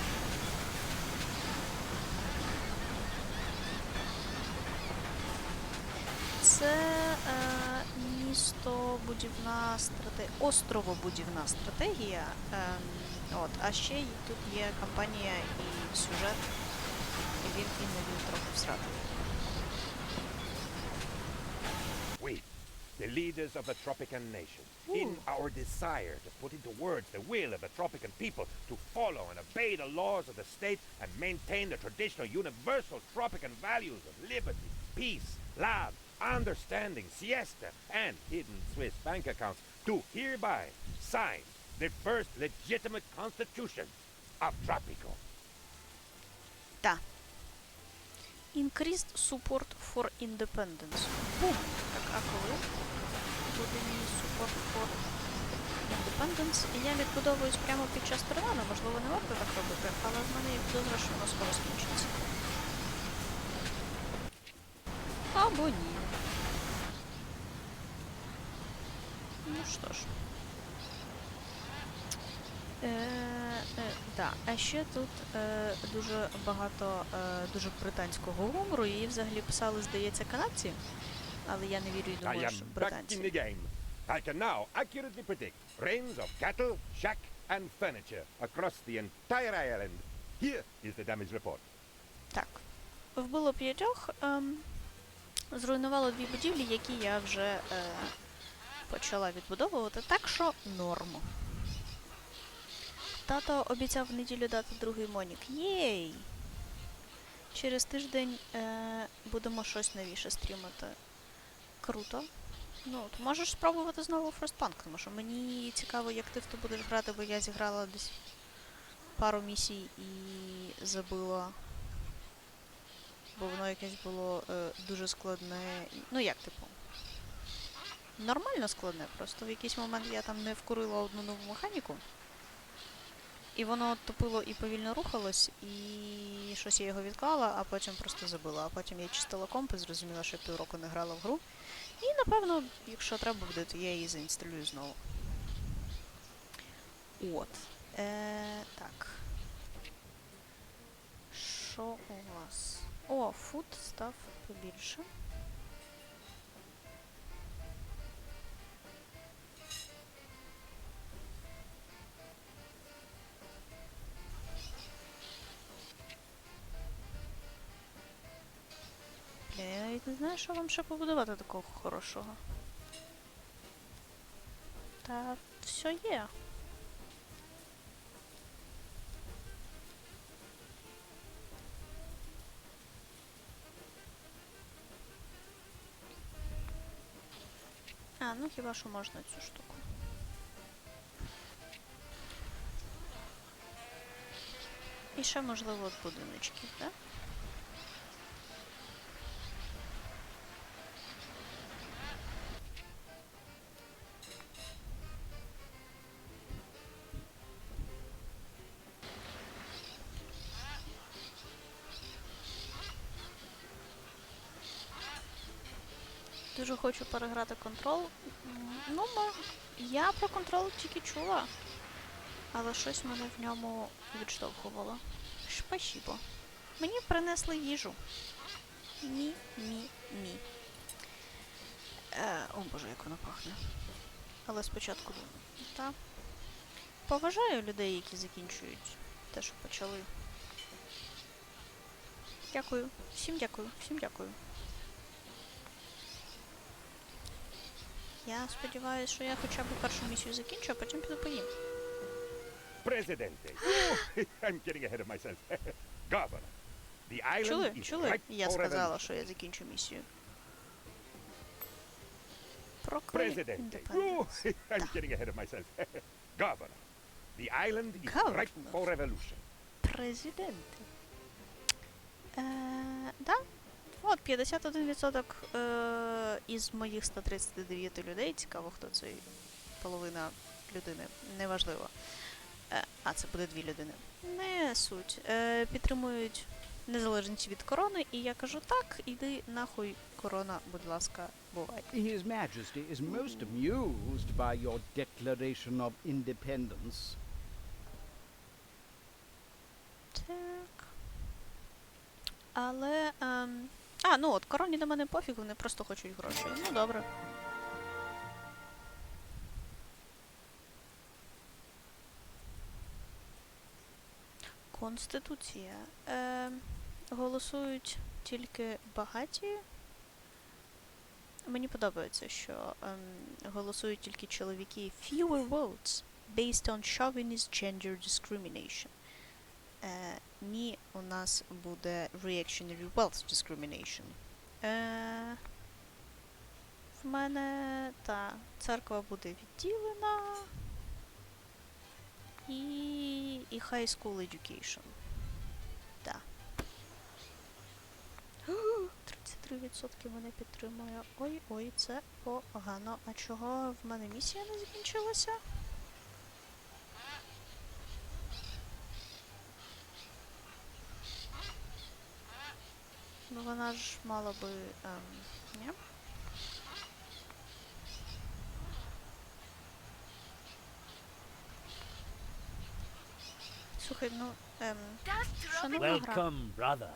Це містобудівна стратегія, островобудівна стратегія. От, а ще й тут є кампанія і сюжет, і він іноді трохи всратий. We, the leaders of the Tropican nation, in our desire to put into words the will of the Tropican people to follow and obey the laws of the state and maintain the traditional universal Tropican values of liberty, peace, love, understanding, siesta, and hidden Swiss bank accounts, do hereby sign the first legitimate constitution of Tropico. Так. Increased support for independence. Бум! Так, а коли буде мій support for independence? І я відбудовуюсь прямо під час торнадо, можливо, не варто так робити, але в мене є підозра, що воно скоро скінчиться. Або ні. Ну що ж. Да. А ще тут дуже багато дуже британського гумору, її взагалі писали, здається, канадці, але я не вірю і I думаю, am що back in британці. the game. I can now accurately predict rains of cattle, shack, and furniture across the entire island. Here is the damage report. Так. Вбило 5, зруйнувало 2 будівлі, які я вже почала відбудовувати, так що норм. Тато обіцяв в неділю дати другий монік. Єй! Через тиждень будемо щось новіше стрімити. Круто. Ну, то можеш спробувати знову Frostpunk, тому що мені цікаво, як ти в то будеш грати, бо я зіграла десь пару місій і забила. Бо воно якесь було дуже складне. Ну як, типу? Нормально складне, просто в якийсь момент я там не вкурила одну нову механіку. І воно тупило і повільно рухалось, і щось я його відклала, а потім просто забила. А потім я чистила комп і зрозуміла, що я півроку не грала в гру. І, напевно, якщо треба буде, то я її заінсталюю знову. От. Так. Що у вас? О, фуд став побільше. Я навіть не знаю, що вам ще побудувати такого хорошого. Та все є. А, ну хіба що можна цю штуку. І ще, можливо, от будиночки, так? Дуже хочу переграти контрол. Ну, я про контрол тільки чула, але щось мене в ньому відштовхувало. Спасибо. Мені принесли їжу. Ні. О боже, як воно пахне. Але спочатку та поважаю людей, які закінчують те, що почали. Дякую. Всім дякую. Всім дякую. Я сподіваюся, що я хоча б першу місію закінчу, а потім піду поїм. Presidente. I'm getting ahead of myself. Governor. The island is Чули? ripe Я for сказала, revolution. що я закінчу місію. Проклей Presidente. індепенденс. I'm getting ahead of myself. Governor, the island is Governor. ripe for revolution. Президенти. Да. От, 51% із моїх 139 людей. Цікаво, хто цей половина людини. Неважливо. Це буде 2 людини. Не суть. Підтримують незалежність від корони, і я кажу, так, іди нахуй, корона, будь ласка, бувай. His Majesty is most amused by your declaration of independence. Так. Але, ну от, короні на мене пофіг, вони просто хочуть гроші. Ну, добре. Конституція. Голосують тільки багаті. Мені подобається, що голосують тільки чоловіки. Fewer votes based on chauvinist gender discrimination. Ні, у нас буде reactionary wealth discrimination. В мене, церква буде відділена. І high school education. Да. 33% мене підтримує. Ой, це погано. А чого в мене місія не закінчилася? Ну вона ж мала би... ні? Слухай, ну, шановна гра. Welcome, brother.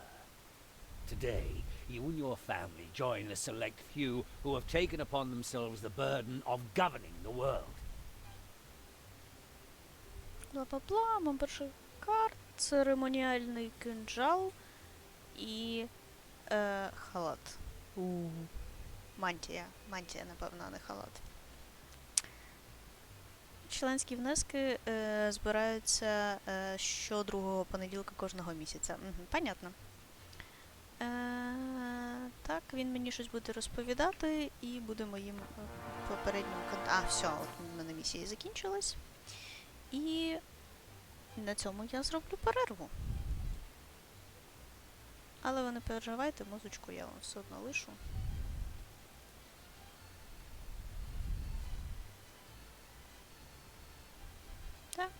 Today, you and your family join a select few who have taken upon themselves the burden of governing the world. Бла-бла-бла, мембершип карт, церемоніальний кинджал і халат. Мантія, напевно, а не халат. Членські внески збираються що другого понеділка кожного місяця. Понятно. Так, він мені щось буде розповідати і буде моїм попереднім все, от в мене місія закінчилась. І на цьому я зроблю перерву. Але ви не переживайте, музичку я вам все одно лишу. Так.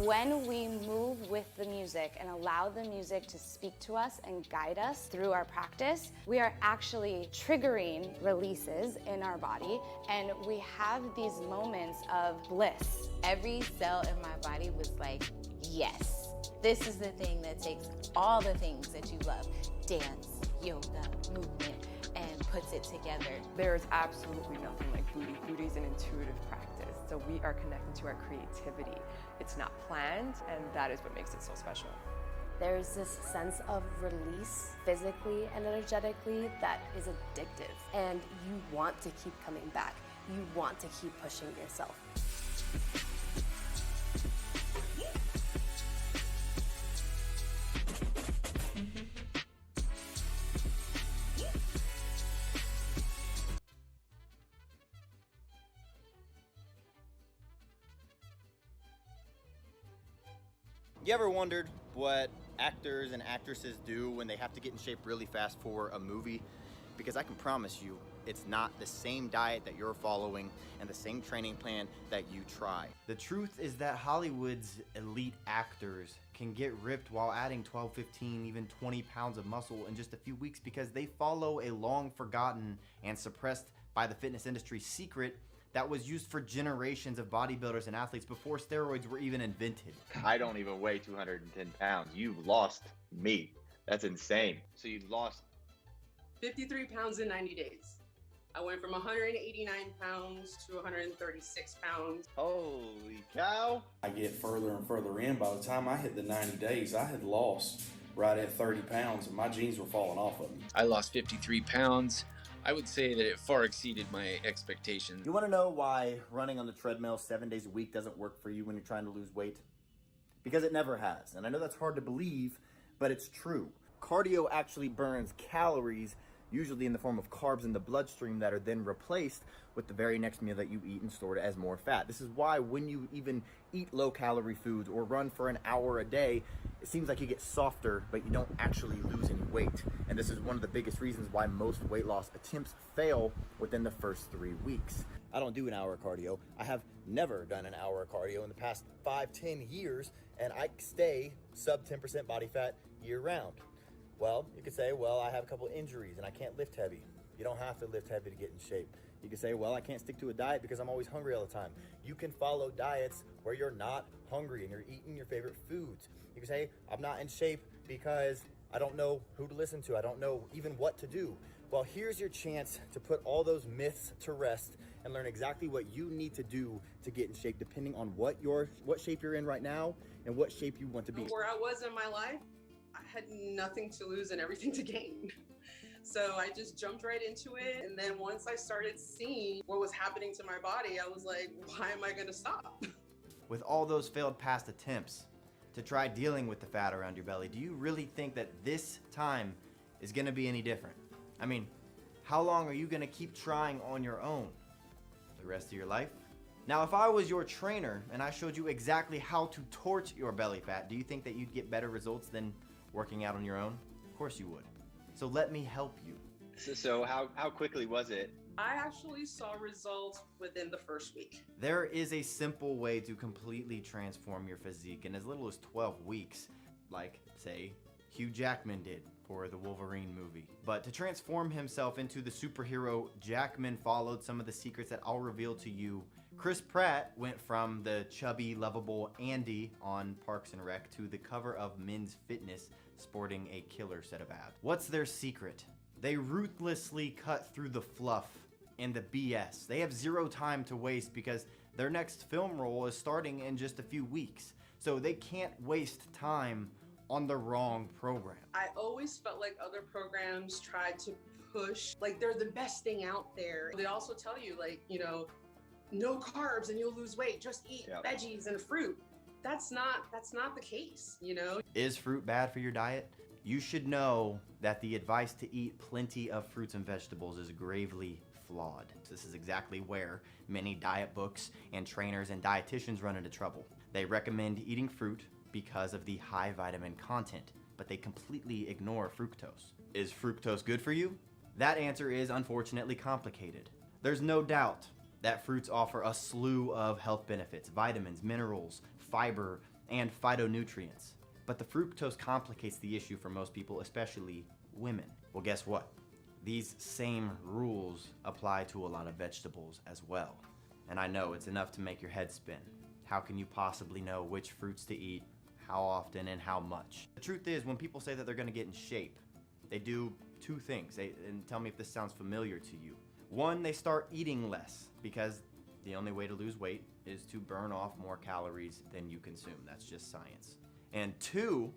When we move with the music and allow the music to speak to us and guide us through our practice, we are actually triggering releases in our body, and we have these moments of bliss. Every cell in my body was like, yes, this is the thing that takes all the things that you love, dance, yoga, movement, and puts it together. There's absolutely nothing like booty. Booty is an intuitive practice. So we are connected to our creativity. It's not planned, and that is what makes it so special. There's this sense of release physically and energetically that is addictive, and you want to keep coming back. You want to keep pushing yourself. You ever wondered what actors and actresses do when they have to get in shape really fast for a movie? Because I can promise you, it's not the same diet that you're following and the same training plan that you try. The truth is that Hollywood's elite actors can get ripped while adding 12, 15, even 20 pounds of muscle in just a few weeks because they follow a long forgotten and suppressed by the fitness industry secret that was used for generations of bodybuilders and athletes before steroids were even invented. I don't even weigh 210 pounds. You've lost me. That's insane. So you lost 53 pounds in 90 days. I went from 189 pounds to 136 pounds. Holy cow. I get further and further in. By the time I hit the 90 days, I had lost right at 30 pounds and my jeans were falling off of me. I lost 53 pounds. I would say that it far exceeded my expectations. You want to know why running on the treadmill 7 days a week doesn't work for you when you're trying to lose weight? Because it never has. And I know that's hard to believe, but it's true. Cardio actually burns calories, usually in the form of carbs in the bloodstream that are then replaced with the very next meal that you eat and stored as more fat. This is why when you even eat low-calorie foods or run for an hour a day, it seems like you get softer, but you don't actually lose any weight. And this is one of the biggest reasons why most weight loss attempts fail within the first 3 weeks. I don't do an hour of cardio. I have never done an hour of cardio in the past 5-10 years, and I stay sub 10% body fat year round. Well, you could say, well, I have a couple injuries and I can't lift heavy. You don't have to lift heavy to get in shape. You can say, well, I can't stick to a diet because I'm always hungry all the time. You can follow diets where you're not hungry and you're eating your favorite foods. You can say, I'm not in shape because I don't know who to listen to. I don't know even what to do. Well, here's your chance to put all those myths to rest and learn exactly what you need to do to get in shape, depending on what shape you're in right now and what shape you want to be. Where I was in my life, I had nothing to lose and everything to gain. So I just jumped right into it. And then once I started seeing what was happening to my body, I was like, why am I going to stop? With all those failed past attempts to try dealing with the fat around your belly, do you really think that this time is going to be any different? I mean, how long are you going to keep trying on your own? The rest of your life? Now, if I was your trainer and I showed you exactly how to torch your belly fat, do you think that you'd get better results than working out on your own? Of course you would. So let me help you. So how quickly was it? I actually saw results within the first week. There is a simple way to completely transform your physique in as little as 12 weeks, like, say, Hugh Jackman did for the Wolverine movie. But to transform himself into the superhero, Jackman followed some of the secrets that I'll reveal to you. Chris Pratt went from the chubby, lovable Andy on Parks and Rec to the cover of Men's Fitness sporting a killer set of abs. What's their secret? They ruthlessly cut through the fluff and the BS. They have zero time to waste because their next film role is starting in just a few weeks. So they can't waste time on the wrong program. I always felt like other programs tried to push, like they're the best thing out there. They also tell you, like, you know, no carbs and you'll lose weight, just eat veggies and fruit. That's not the case, you know? Is fruit bad for your diet? You should know that the advice to eat plenty of fruits and vegetables is gravely flawed. This is exactly where many diet books and trainers and dietitians run into trouble. They recommend eating fruit because of the high vitamin content, but they completely ignore fructose. Is fructose good for you? That answer is unfortunately complicated. There's no doubt that fruits offer a slew of health benefits, vitamins, minerals, fiber, and phytonutrients. But the fructose complicates the issue for most people, especially women. Well, guess what? These same rules apply to a lot of vegetables as well. And I know it's enough to make your head spin. How can you possibly know which fruits to eat, how often, and how much? The truth is, when people say that they're gonna get in shape, they do two things. And tell me if this sounds familiar to you. One, they start eating less because the only way to lose weight is to burn off more calories than you consume. That's just science. And two,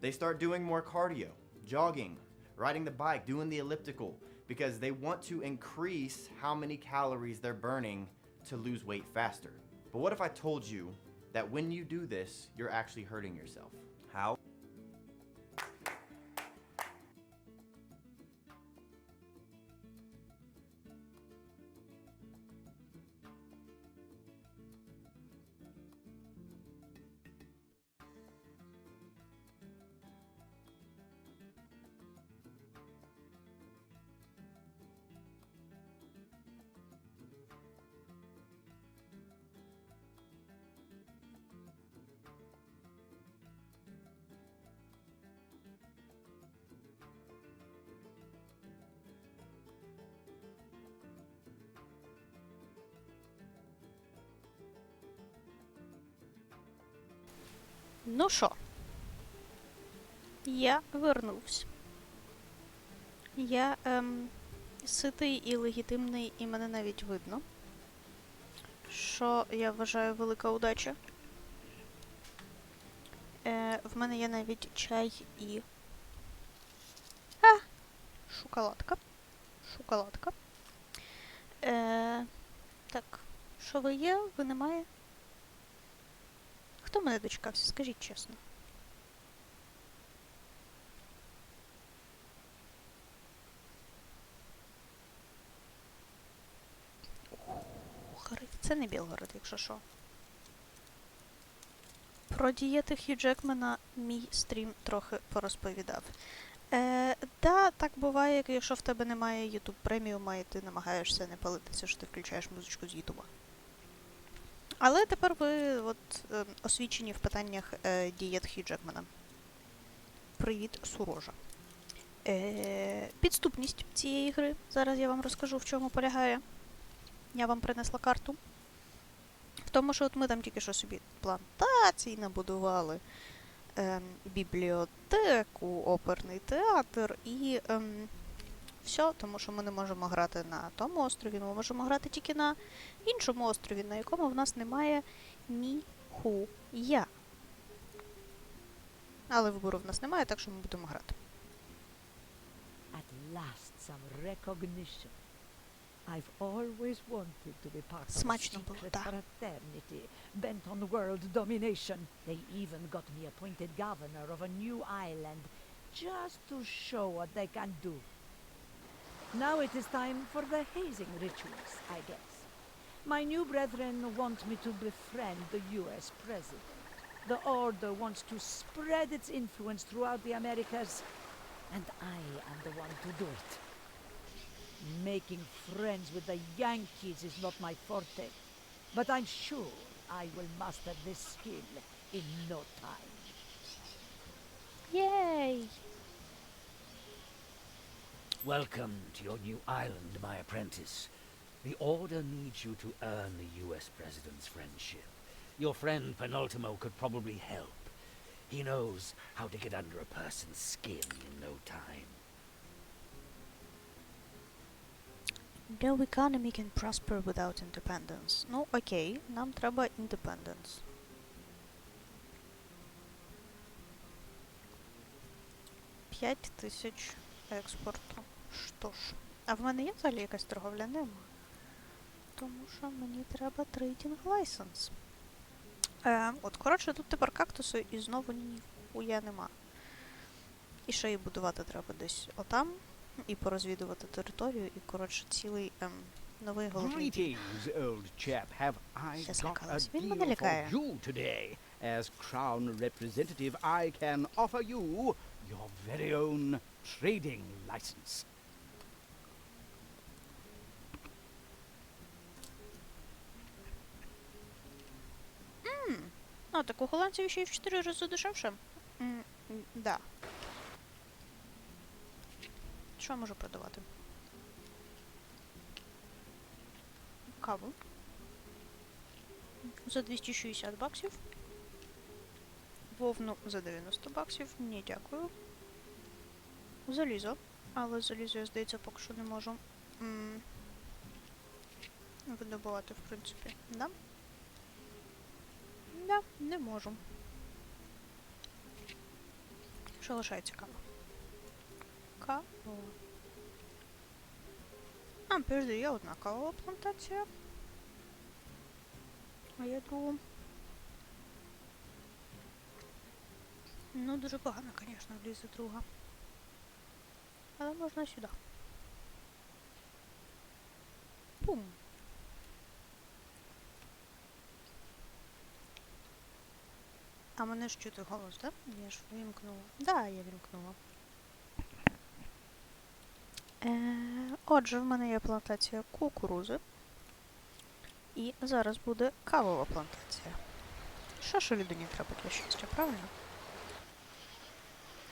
they start doing more cardio, jogging, riding the bike, doing the elliptical, because they want to increase how many calories they're burning to lose weight faster. But what if I told you that when you do this, you're actually hurting yourself? How? Ну що? Я вернувся. Я ситий і легітимний, і мене навіть видно. Що я вважаю велика удача. В мене є навіть чай і... шоколадка. Шоколадка. Так, що ви є? Ви немає? Хто мене дочекався? Скажіть чесно. Це не Білгород, якщо що. Про дієти Хью Джекмена мій стрім трохи порозповідав. Да, так буває, якщо в тебе немає YouTube преміума і ти намагаєшся не палитися, що ти включаєш музичку з Ютуба. Але тепер ви освічені в питаннях дієт Хью Джекмена. Привіт, Сурожа. Підступність цієї гри. Зараз я вам розкажу, в чому полягає. Я вам принесла карту. В тому, що от ми там тільки що собі плантації набудували, бібліотеку, оперний театр і все, тому що ми не можемо грати на тому острові, ми можемо грати тільки на іншому острові, на якому в нас немає ніхуя. Але вибору в нас немає, так що ми будемо грати. At last some recognition. I've always wanted to be part of a Смачно було, secret так. fraternity bent on world domination. They even got me appointed governor of a new island just to show what they can do. Now it is time for the hazing rituals, I guess. My new brethren want me to befriend the US president. The order wants to spread its influence throughout the Americas, and I am the one to do it. Making friends with the Yankees is not my forte, but I'm sure I will master this skill in no time. Yay! Welcome to your new island, my apprentice. The Order needs you to earn the US President's friendship. Your friend Penultimo could probably help. He knows how to get under a person's skin in no time. No economy can prosper without independence. Ну, окей, нам треба independence. $5000 експорту. Що ж, а в мене є взагалі якась торговля? Нема. Тому що мені треба трейдинг лайсенс. От, коротше, тут тепер кактуси і знову ніхуя нема. І ще й будувати треба десь отам. І порозвідувати територію, і, коротше, цілий новий головний бій. Greetings, old chap. Have I Щас got a лякалась. Він deal мене for лякає. you today? As Crown representative, I can offer you your very own trading license. Ну, так у голландців ще й в 4 рази дешевше. Да. Що я можу продавати? Каву. За 260 баксів. Вовну за 90 баксів. Ні, дякую. Залізо. Але залізо, я, здається, поки що не можу видобувати, в принципі. Да? Да, не можу. Що лишається кава? Кава. А, подожди, є одна кавова плантація. А я другу. Ну, дуже погано, звісно, влізе друга. Але можна сюди. Пум. А мене ж чути голос, так? Да? Я ж вимкнула. Да, я вимкнула. Отже, в мене є плантація кукурузи. І зараз буде кавова плантація. Що ж людині треба для щастя, правильно?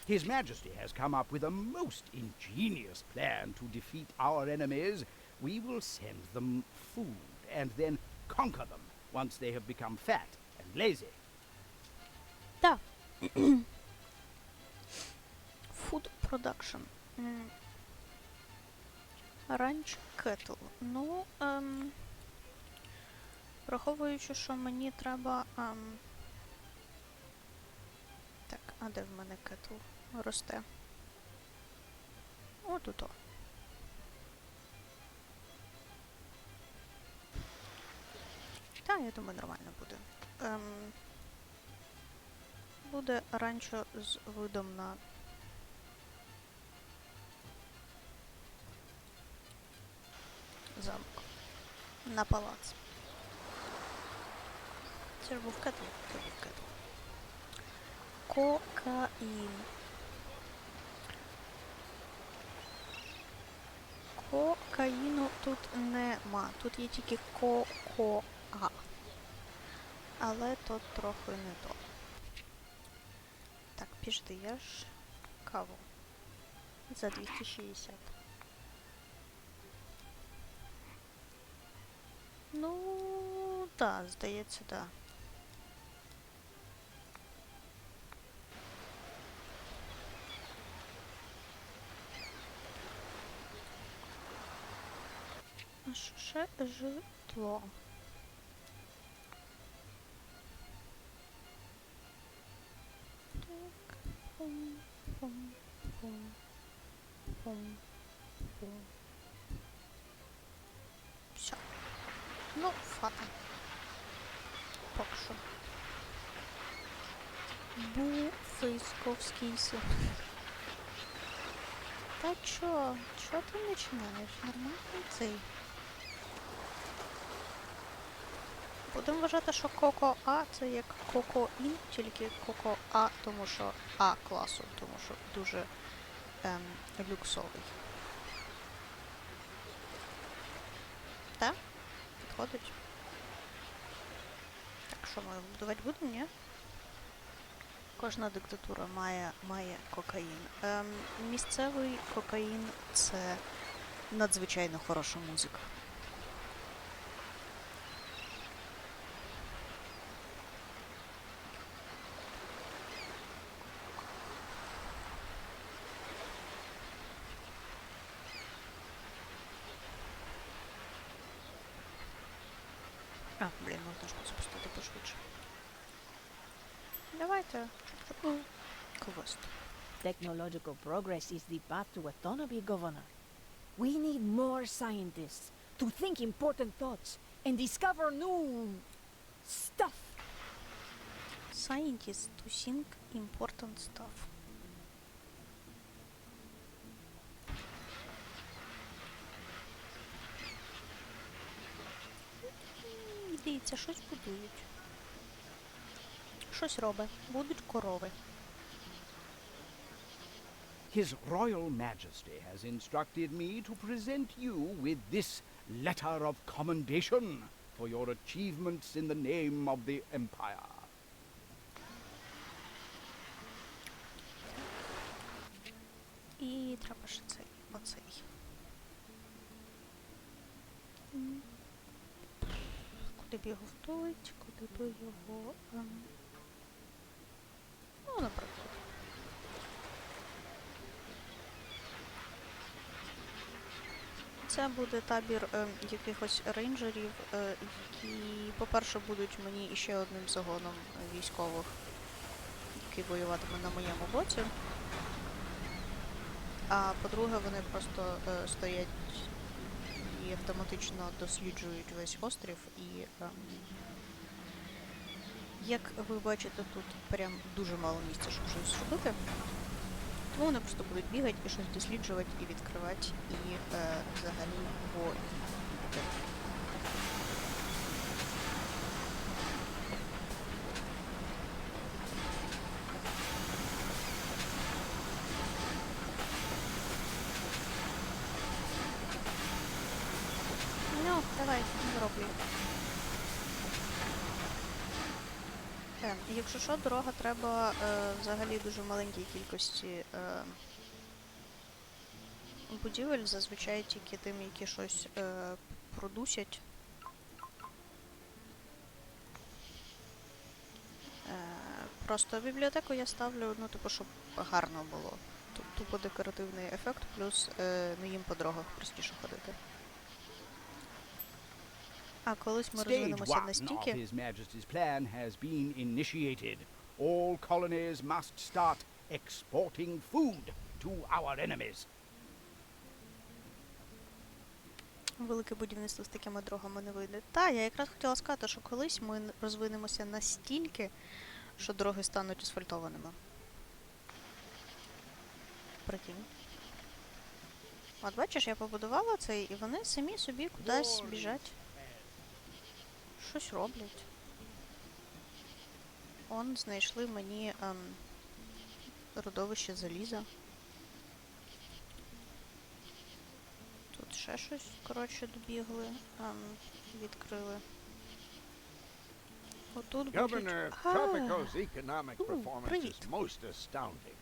His Majesty has come up with a most ingenious plan to defeat our enemies. We will send them food and then conquer them once they have become fat and lazy. Так. Food production. Ranch Kettle. Ну, враховуючи, що мені треба... Так, а де в мене кетл росте? О, тут. Так, я думаю, нормально буде. Буде ранчо з видом на... замок. На палац. Це ж був кетл. Це був кетл. Кокаїн. Кокаїну тут нема. Тут є тільки кока. Але то трохи не то. Так, пішли, я ж каву. За 260. Ну, да, здається, да. А що ще житло? Так, пум. Все. Ну, фата. Поки що. Буфейсковський сын. Та чо? Чо ти починаєш? Нормальний цей. Будемо вважати, що Коко А це як Коко Ін, тільки Коко А, тому що А класу, тому що дуже люксовий. Так? Підходить? Так, що ми будувати будемо, ні? Кожна диктатура має кокаїн. Місцевий кокаїн – це надзвичайно хороша музика. А, блін, можна ж запустити пошвидше. Давайте. Квест. Technological progress is the path to autonomy, Governor. We need more scientists to think important thoughts and discover new stuff. Scientists to think important stuff. Дивіться, щось будують. Щось робить. Будуть корови. His Royal Majesty has instructed me to present you with this letter of commendation for your achievements in the name of the Empire. І треба ж цей, оцей. Куди б його втулить, куди б його... Ну, наприклад. Це буде табір якихось рейнджерів, які, по-перше, будуть мені іще одним загоном військових, який воюватиме на моєму боці. А по-друге, вони просто стоять і автоматично досліджують весь острів. І, як ви бачите, тут прям дуже мало місця, щоб щось робити. Тому вони просто будуть бігати і щось досліджувати, і відкривати, і взагалі воювати. Ну, давай, зроблю. Якщо що, дорога треба взагалі дуже маленькій кількості будівель, зазвичай тільки тим, які щось продусять. Просто бібліотеку я ставлю, ну, типу, щоб гарно було. Тупо декоративний ефект, плюс не їм по дорогах простіше ходити. А колись ми Stage розвинемося 1 of настільки... His Majesty's plan has been initiated. All colonies must start exporting food to our enemies. Велике будівництво з такими дорогами не вийде. Та, я якраз хотіла сказати, що колись ми розвинемося настільки, що дороги стануть асфальтованими. Прикинь. От бачиш, я побудувала цей, і вони самі собі кудись біжать. Щось роблять. Он знайшли мені родовище заліза. Тут ще щось, коротше, добігли, відкрили. Отут будуть... Governor, Tropico's economic performance is most astounding.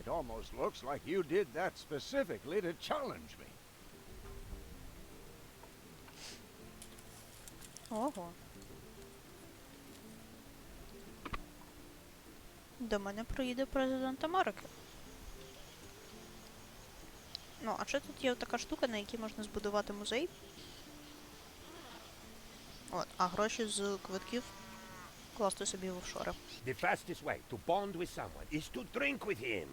It almost looks like you did that specifically to challenge me. Ого. До мене приїде президент Америки. Ну, а ще тут є така штука, на якій можна збудувати музей. От, а гроші з квитків класти собі в офшори. The fastest way to bond with someone is to drink with him.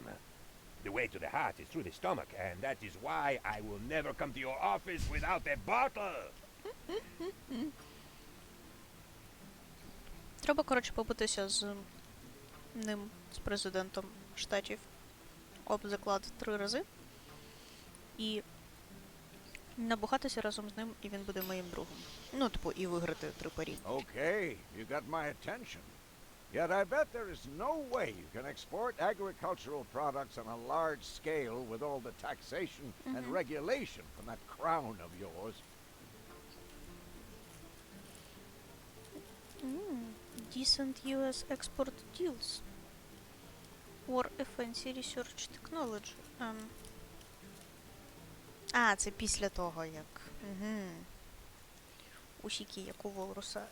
The way to the heart is through the stomach, and that is why I will never come to your office without a bottle. Треба, коротше, побитися з ним, з президентом штатів, об заклад 3 рази. І набухатися разом з ним, і він буде моїм другом. Ну, типу, і виграти 3 парі. Okay, you got my attention. Yet I bet there is no way you can export agricultural products on a large scale with all the taxation and regulation from that crown of yours. Decent US export deals. Or a fancy research technology. А, це після того, як... Усіки, як у Волруса.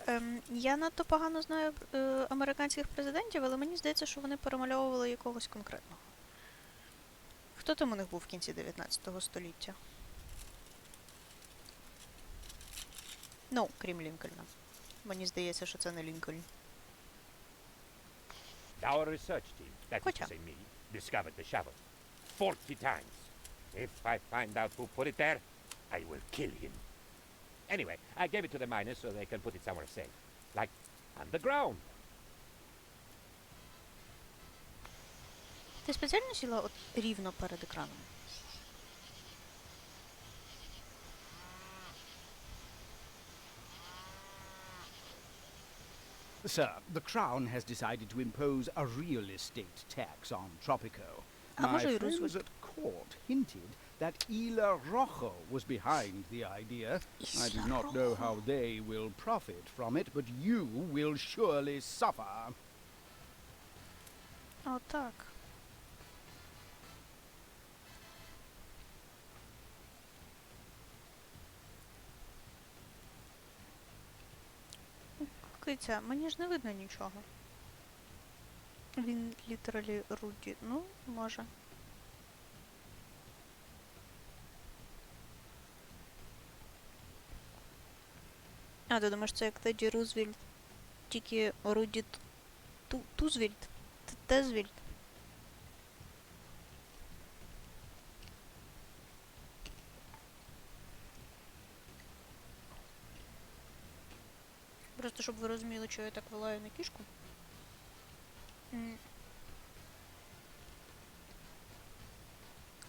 Я надто погано знаю американських президентів, але мені здається, що вони перемальовували якогось конкретного. Хто там у них був в кінці 19 століття? Ну, крім Лінкольна. Мені здається, що це не Лінкольн. Our research team, that is to say me, discovered the shovel 40 times. If I find out who put it there, I will kill him. Anyway, I gave it to the miners so they can put it somewhere safe. Like underground. Ти спеціально сіла от рівно перед екраном? Sir, the Crown has decided to impose a real estate tax on Tropico. А My може і friends Рузвельт? at court hinted that Ila Rojo was behind the idea. I do not know how they will profit from it, but you will surely suffer. О, так. Киця, мені ж не видно нічого. Він літералі Руді. Ну, може. А, ти думаєш, це як Теді Рузвельт, тільки Руді Тузвельт? Тезвельт? Просто, щоб ви розуміли, що я так вилаю на кішку.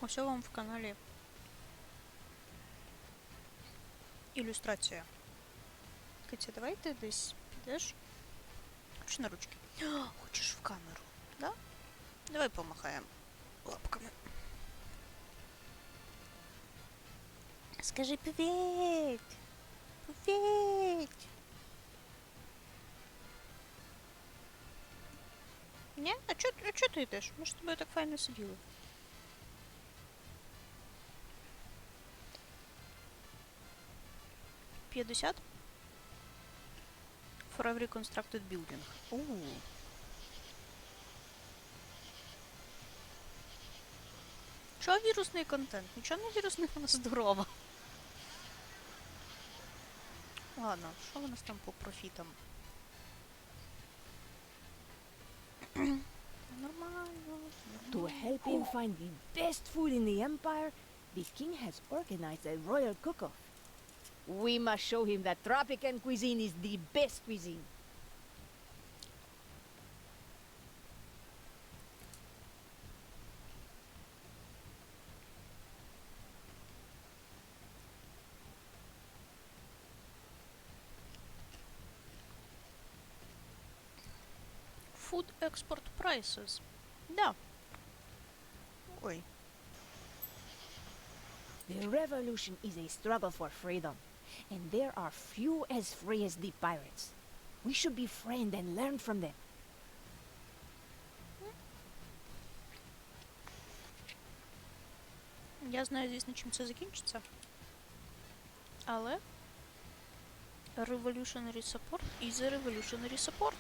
Ось вам в каналі ілюстрація. Китя, давай ти десь підеш. Хочеш на ручки? Хочеш в камеру, да? Давай помахаємо лапками. Скажи привіт! Привіт! Ні? А чо ти йдеш? Ми ж з тобою так файно сиділи. $50? For every constructed building. Чого вірусний контент? Нічого не вірусний, вона здорова. Ладно, що у нас там по профітам? Нормально. To help him find the best food in the Empire, the king has organized a royal cook-off. We must show him that Tropican cuisine is the best cuisine. Food export prices. Да. Ой. The revolution is a struggle for freedom, and there are few as free as the pirates. We should befriend and learn from them. Я знаю, звісно, чим це закінчиться. Але revolutionary support is a revolutionary support.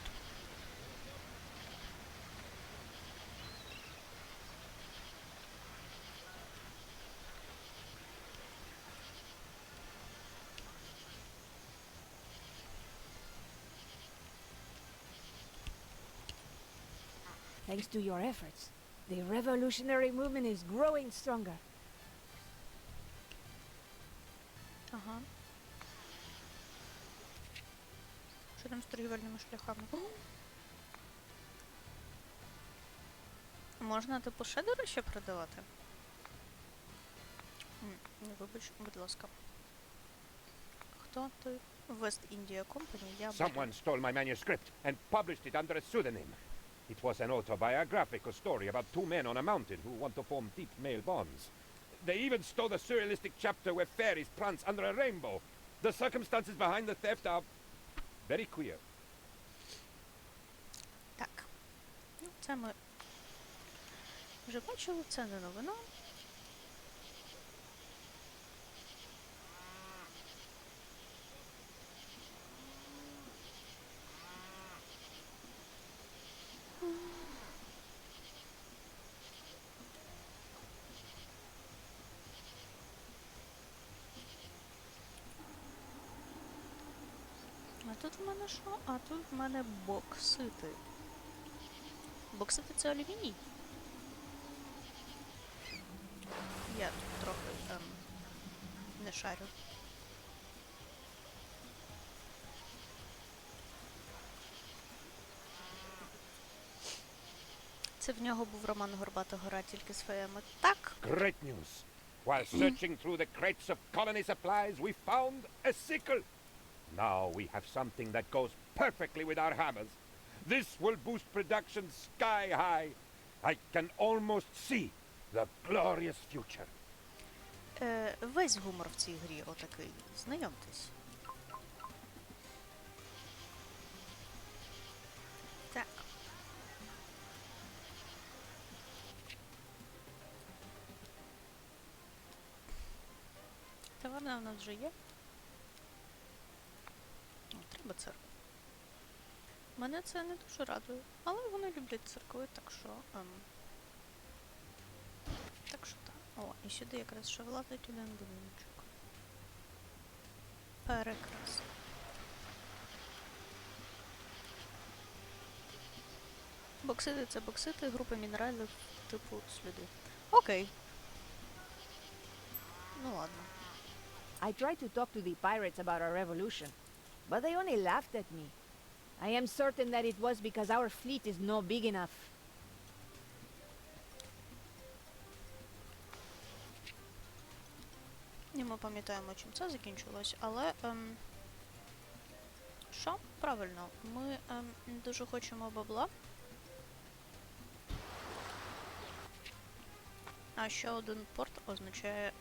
Thanks to your efforts, the revolutionary movement is growing stronger. Ага. Що там з торгівельними шляхами? Можна, типу, ще дорожче продавати? Вибач, будь ласка. Хто той? West India Company, я Someone stole my manuscript and published it under a pseudonym. It was an autobiographical story about two men on a mountain who want to form deep male bonds. They even stole the surrealistic chapter where fairies prance under a rainbow. The circumstances behind the theft are very queer. Так. Ну, це ми вже бачили, це не новина. А тут в мене що? А тут в мене боксити. Боксити це алюміній. Я тут трохи не шарю. Це в нього був роман Горбата гора тільки з феями. Так. Great news. While searching through the crates of colony supplies, we found a sickle. Now we have something that goes perfectly with our hammers. This will boost production sky high. I can almost see the glorious future. Весь гумор в цій грі отакий. Знайомтесь. Так. Таверна в нас вже є. О, треба церкву. Мене це не дуже радує, але вони люблять церкви, так що... так що так. О, і сюди якраз ще влазить один будиночок. Прекрасно. Боксити це боксити, група мінералів типу сліди. Окей. Ну ладно. I tried to talk to the pirates about our revolution, but they only laughed at me. I am certain that it was because our fleet is not big enough. І ми пам'ятаємо, чим це закінчилось, але що? Правильно, ми дуже хочемо бабла. А ще один порт означає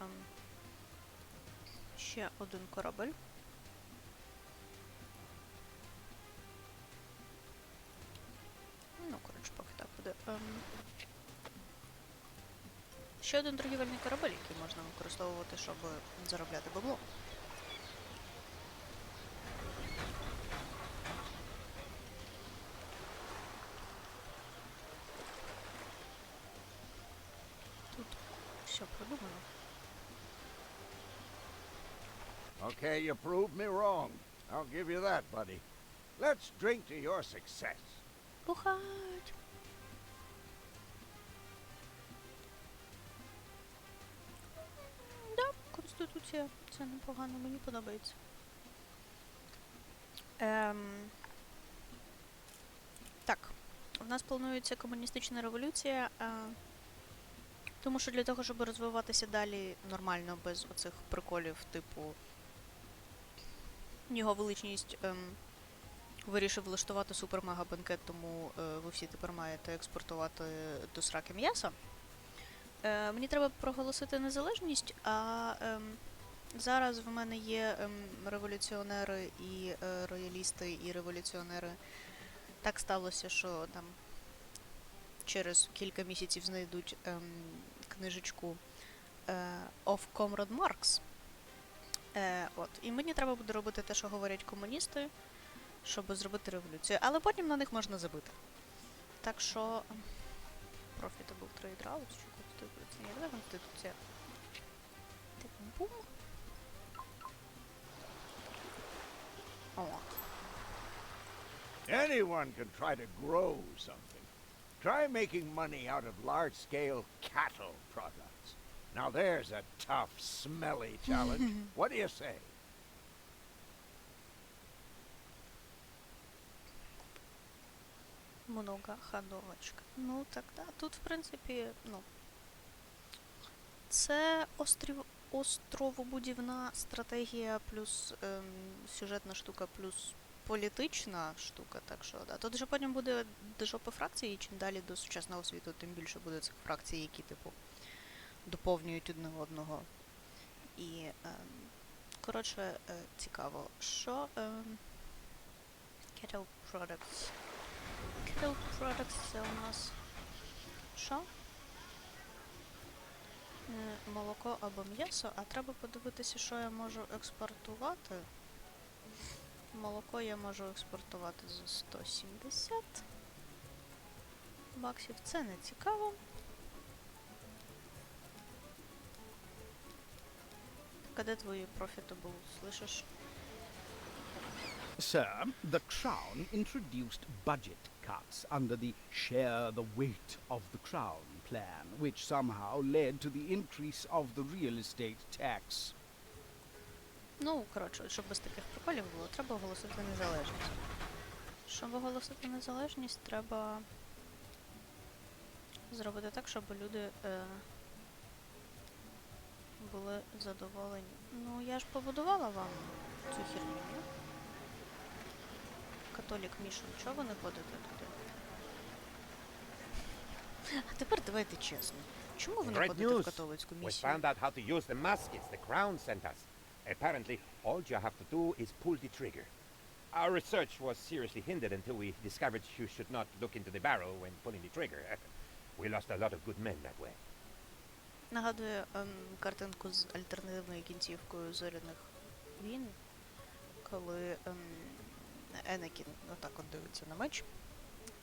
ще один корабель. Ну, коротше, поки так буде. Ще один торгівельний корабель, який можна використовувати, щоб заробляти бабло. Тут все Okay, you proved me wrong. I'll give you that, buddy. Let's drink to your success. Бухать. Да, Конституція. Це непогано, мені подобається. Так, у нас планується комуністична революція, тому що для того, щоб розвиватися далі нормально, без оцих приколів, типу його величність вирішив влаштувати супер-мега-бенкет, тому ви всі тепер маєте експортувати до сраки м'ясо. Мені треба проголосити незалежність, а зараз в мене є революціонери і роялісти, і революціонери. Так сталося, що там через кілька місяців знайдуть книжечку of Comrade Marx. От. І мені треба буде робити те, що говорять комуністи, щоб зробити революцію. Але потім на них можна забити. Так що Profitable Trade Routes, що Конституція? Є Конституція? Так, бум. От. Anyone can try to grow something. Try making money out of large-scale cattle products. Now there's a tough, smelly challenge. What do you say? Многоходовочка. Ну, так, да. Тут, в принципі, ну, це островобудівна стратегія плюс сюжетна штука плюс політична штука, так що, да. Тут вже потім буде до жопи фракції, і чим далі до сучасного світу, тим більше буде цих фракцій, які, типу, доповнюють одне одного. І, коротше, цікаво, що Cattle Products. Cattle Products це у нас що? Молоко або м'ясо, а треба подивитися, що я можу експортувати. Молоко я можу експортувати за 170 баксів. Це не цікаво. Так, а де твої Profitable, слышиш? Sir, the Crown introduced budget cuts under the Share the Weight of the Crown plan, which somehow led to the increase of the real estate tax. Ну, коротше, щоб без таких приколів було, треба оголосити незалежність. Щоб оголосити незалежність, треба зробити так, щоб люди були задоволені. Ну, я ж побудувала вам цю херню, ні? Католік Мішин, чого ви не ходите туди? А тепер давайте чесно. Чому ви не Great ходите в news. католицьку We місію? found out how to use the muskets the Crown sent us. Apparently, all you have to do is pull the trigger. Our research was seriously hindered until we discovered you should not look into the barrel when pulling the trigger. We lost a lot of good men that way. Нагадує картинку з альтернативною кінцівкою зоряних війн, коли Енекін отак от дивиться на меч,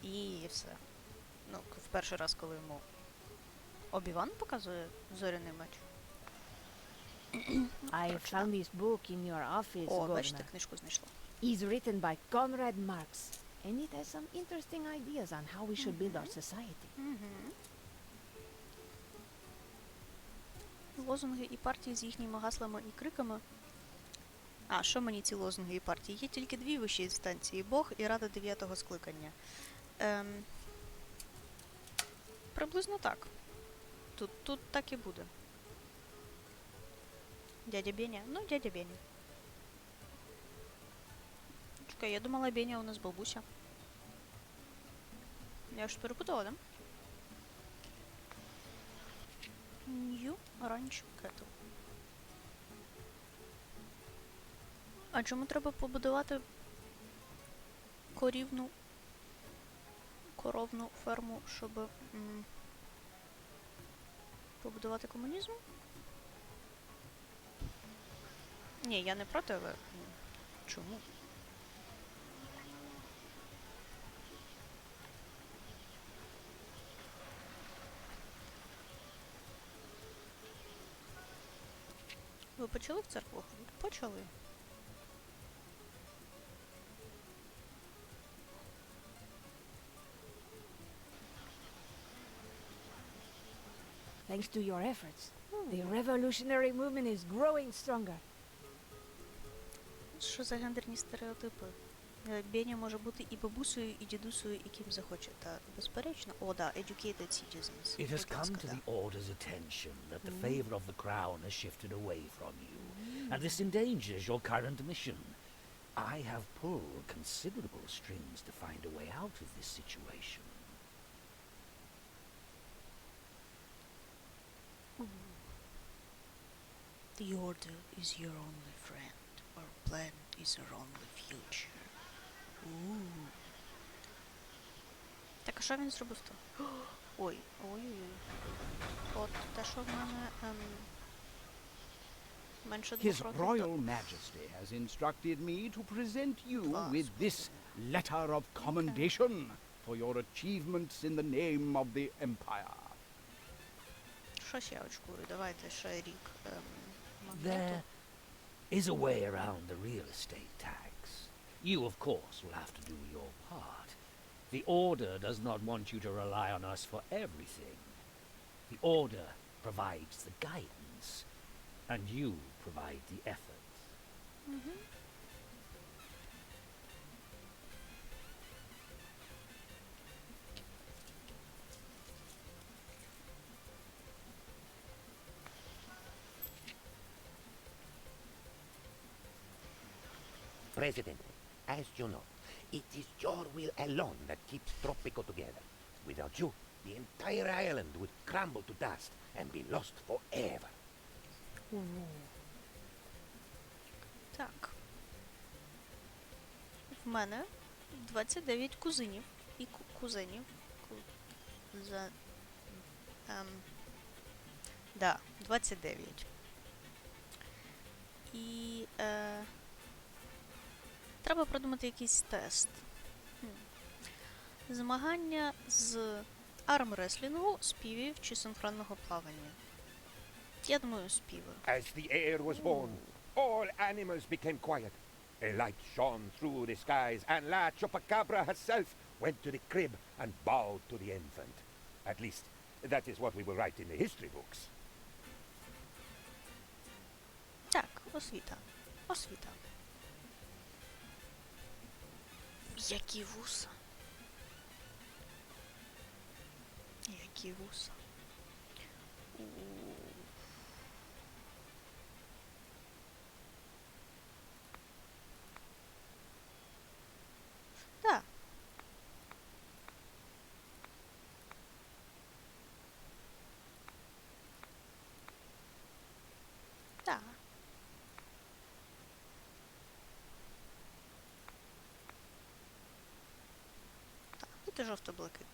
і все. Ну, в перший раз, коли йому Обі-Ван показує зоряний меч. I found this book in your office, О, Governor. бачите, книжку знайшла. It's written by Comrade Marx, and it has some interesting ideas on how we should build our society. Лозунги і партії з їхніми гаслами і криками. А, що мені ці лозунги і партії? Є тільки дві вищі інстанції – Бог і Рада 9-го скликання. Приблизно так. Тут так і буде. Дядя Беня? Ну, дядя Беня. Чекай, я думала, Беня у нас бабуся. Я ж перепутала, да? New Ranch Cattle. А чому треба побудувати коровну ферму, щоб побудувати комунізм? Ні, я не проти, але чому? Ви почали в церкву ходити? Почали. Thanks to your efforts, the revolutionary movement is growing stronger. Що за гендерні стереотипи? Беня може бути і бабусею, і дідусею, і ким захоче. Та безперечно. О, да, educated citizens. It has будь come ласка, to да. the Order's attention that the favor of the crown has shifted away from you, and this endangers your current mission. I have pulled considerable strings to find a way out of this situation. The Order is your only friend. Our plan is our only future. Так, а що він зробив то? Ой, ой-ой-ой. От те, що в мене менше 2 His Royal Majesty has instructed me to present you with this letter of commendation for your achievements in the name of the Empire. Щось я очкую. Давайте ще рік There is a way around the real estate tax. You, of course, will have to do your part. The Order does not want you to rely on us for everything. The Order provides the guidance, and you provide the effort. President, as you know, it is your will alone that keeps Tropico together. Without you, the entire island would crumble to dust and be lost forever. Так. В мене 29 кузинів і кузенів. Да, 29. І треба придумати якийсь тест. Змагання з армреслінгу, співів чи синхронного плавання. Я думаю, співи. As the air was born, all animals became quiet. A light shone through the skies, and La Chupacabra herself went to the crib and bowed to the infant. At least, that is what we will write in the history books. Так, освіта. Освіта. Які вуса. Які вуса. Да. Да. Так, бути жовто-блакитний.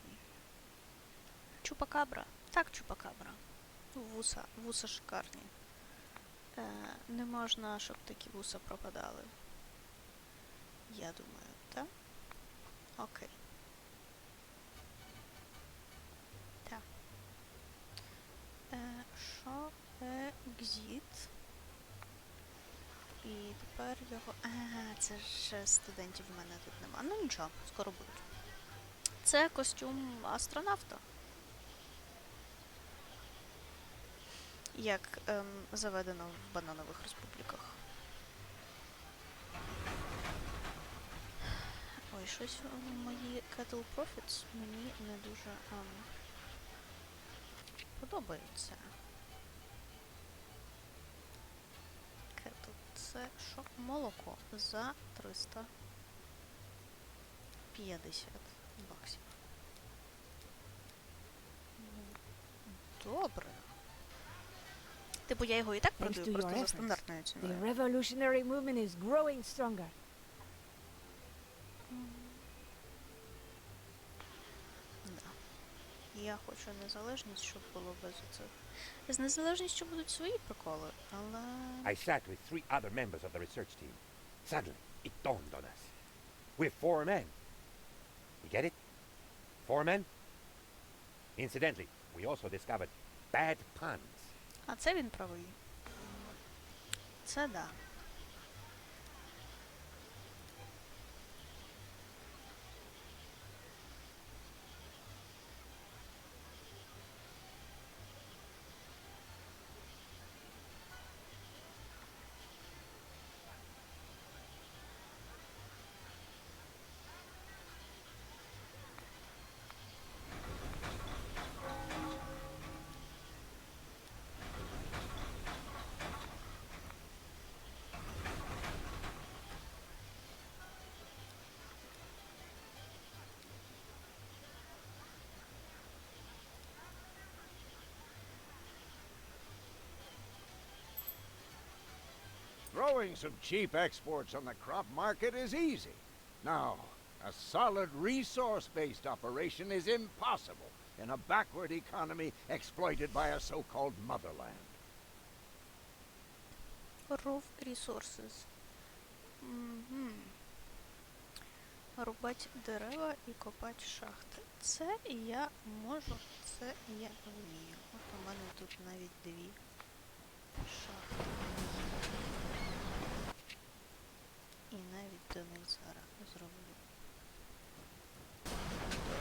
Чупакабра. Так, чупакабра. Вуса. Вуса шикарні. Не можна, щоб такі вуса пропадали. Я думаю, так? Окей. Так. Що? Екзіт. І тепер його... це ж студентів в мене тут нема. Ну нічого, скоро будуть. Це костюм астронавта. Як заведено в бананових республіках. Ой, щось мої Cattle Profits мені не дуже подобається. Cattle – це що? Молоко за 350 баксів. Добре. Типу, я його і так продаю, просто за стандартною ціною. The revolutionary movement is growing stronger. Да. Я хочу незалежність, щоб було без оцих. З незалежністю будуть свої приколи, але... I sat with 3 other members of the research team. Suddenly, it dawned on us. We're 4 men. You get it? 4 men? Incidentally, we also discovered bad puns. А це він правий. Це да. Throwing some cheap exports on the crop market is easy. Now, a solid resource-based operation is impossible in a backward economy exploited by a so-called motherland. Raw resources. Рубать дерева і копати шахти. Це я можу, це я вмію. От у мене тут навіть 2 шахти. І навіть до них зараз зроблю.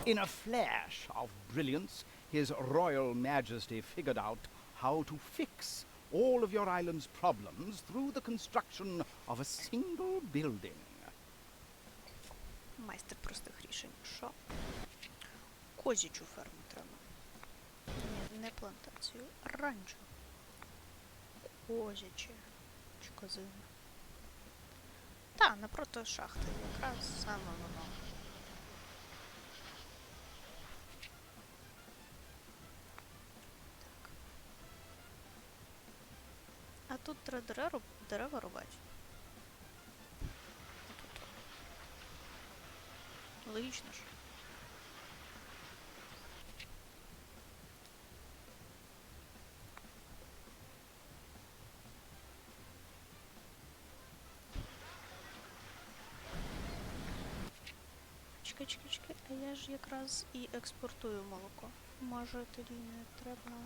In a flash of brilliance, His Royal Majesty figured out how to fix all of your island's problems through the construction of a single building. Майстер простих рішень. Що? Козячу ферму треба. Ні, не плантацію. Ранчо. Козяче. Чи козине. Та, напроти шахти. Якраз саме воно. Так. А тут треба дерева рубати. Логічно ж. Чекай, а я ж якраз і експортую молоко. Може тоді не треба...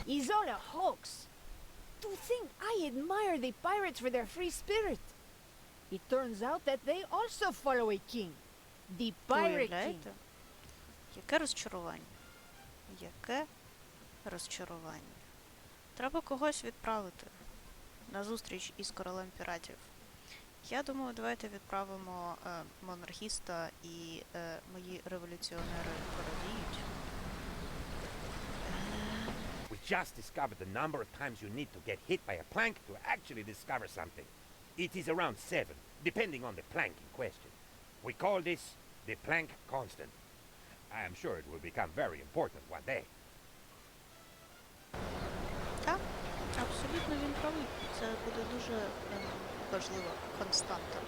It's all a hoax. To think I admire the pirates for their free spirit. It turns out that they also follow a king. The Pirate King. Яке розчарування? Яке розчарування? Треба когось відправити на зустріч із королем піратів. Я думаю, давайте відправимо монархіста і мої революціонери порадіють. We just discovered the number of times you need to get hit by a plank to actually discover something. It is around 7, depending on the plank in question. We call this the plank constant. I am sure it will become very important one day. Так, абсолютно він правий. Це буде дуже важлива константа.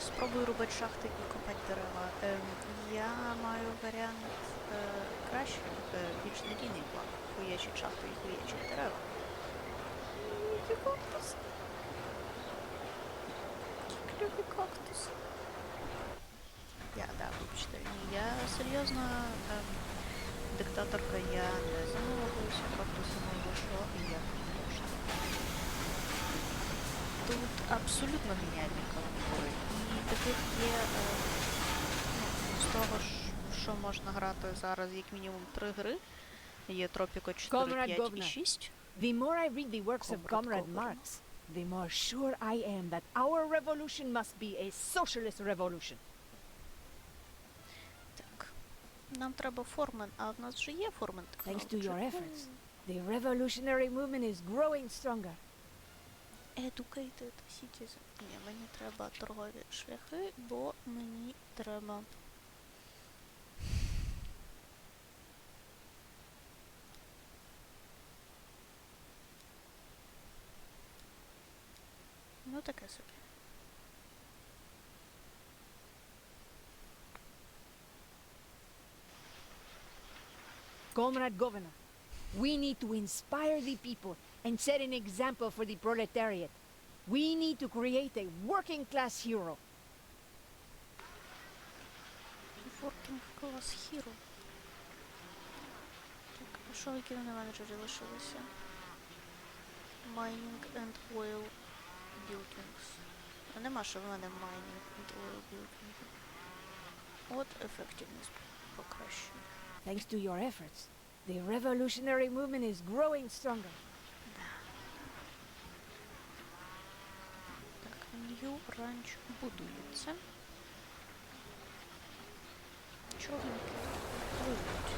Спробую рубати шахти і копати дерева. Я маю варіант краще, більш надійний план. Хуячить шахти і хуячить дерева. Які кактуси? Які кльові кактуси. Вибачте. Ні, я серйозно диктаторка, я не замовлюся кактусами, що і як можна. Тут абсолютно геніальні каламбури. І таких є, з того, що можна грати зараз як мінімум 3 гри. Є Тропіко 4, 5 і 6. The more I read the works of Comrade Marx, the more sure I am that our revolution must be a socialist revolution. Так. Нам треба формен, а в нас вже є формен Thanks to технології. your efforts, the revolutionary movement is growing stronger. Educated citizen. Ні, мені треба торгові шляхи, бо мені треба... Ну, таке собі. Comrade Governor, we need to inspire the people and set an example for the proletariat. We need to create a working class hero. Working class hero. що, які вони менеджери лишилися? Mining and oil buildings. А нема, що в мене mining and oil buildings. От ефективність покращує. Thanks to your efforts, the revolutionary movement is growing stronger. Так, New Ranch будується. Човники пливуть.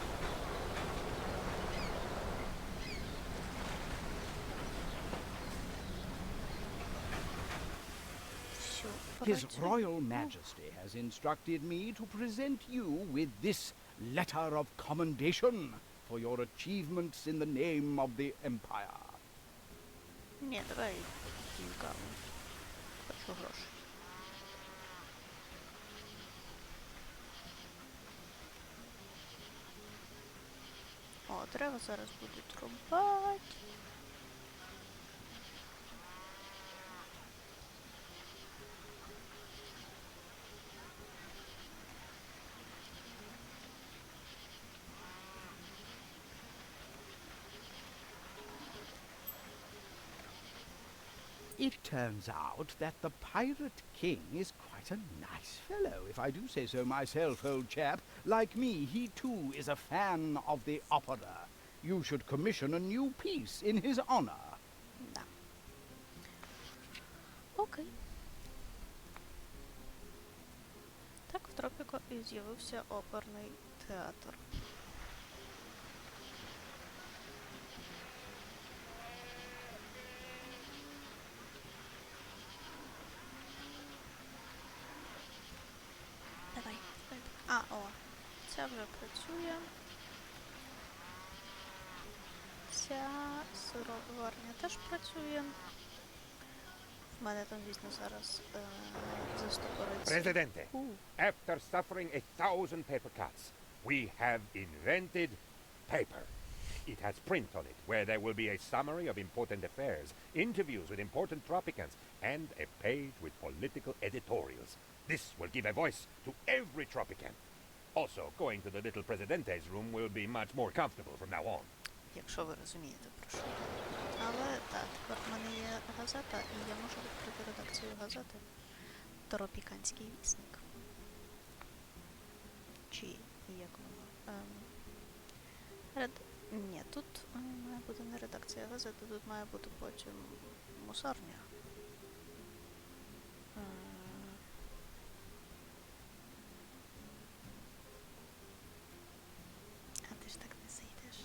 His Royal Majesty has instructed me to present you with this letter of commendation for your achievements in the name of the Empire. Ні, давай кілька. Хочу грошей. О, дерева зараз будуть рубати. It turns out that the Pirate King is quite a nice fellow, if I do say so myself, old chap. Like me, he too is a fan of the opera. You should commission a new piece in his honor. Да. Окей. Так, в Тропіко і з'явився оперний театр. Давай. А, о, це вже працює. Ця сироварня теж працює. В мене там, звісно, зараз застопориться. Presidente, after suffering 1,000 paper cuts, we have invented paper. It has print on it, where there will be a summary of important affairs, interviews with important tropicans, and a page with political editorials. This will give a voice to every tropican. Also, going to the little Presidente's room will be much more comfortable from now on. Якщо ви розумієте, про що. Але так, тепер в мене є газета, і я можу відкрити редакцію газети Тропіканський вісник. Чи як воно? Ні, тут має бути не редакція газети, тут має бути потім мусорня. А ти ж так не зайдеш.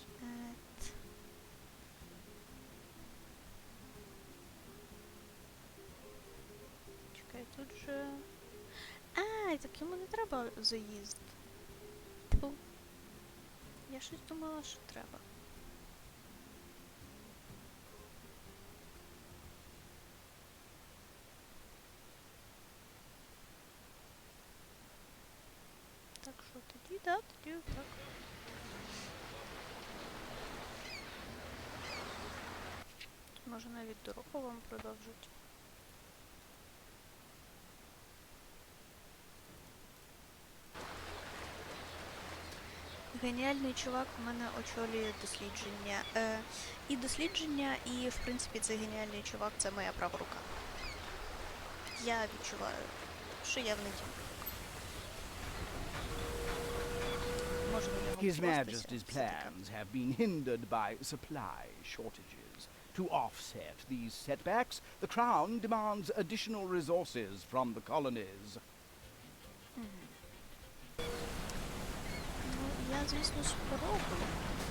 Чекай, тут же... А, так йому не треба заїзд. Тьфу. Я щось думала, що треба. Так що тоді, да, тоді так. Може навіть дорогу вам продовжить. Геніальний чувак в мене очолює дослідження. І дослідження, і в принципі цей геніальний чувак це моя права рука. Я відчуваю, що я в надії. His Majesty's plans have been hindered by supply shortages. To offset these setbacks, the Crown demands additional resources from the colonies. Я, звісно, спробую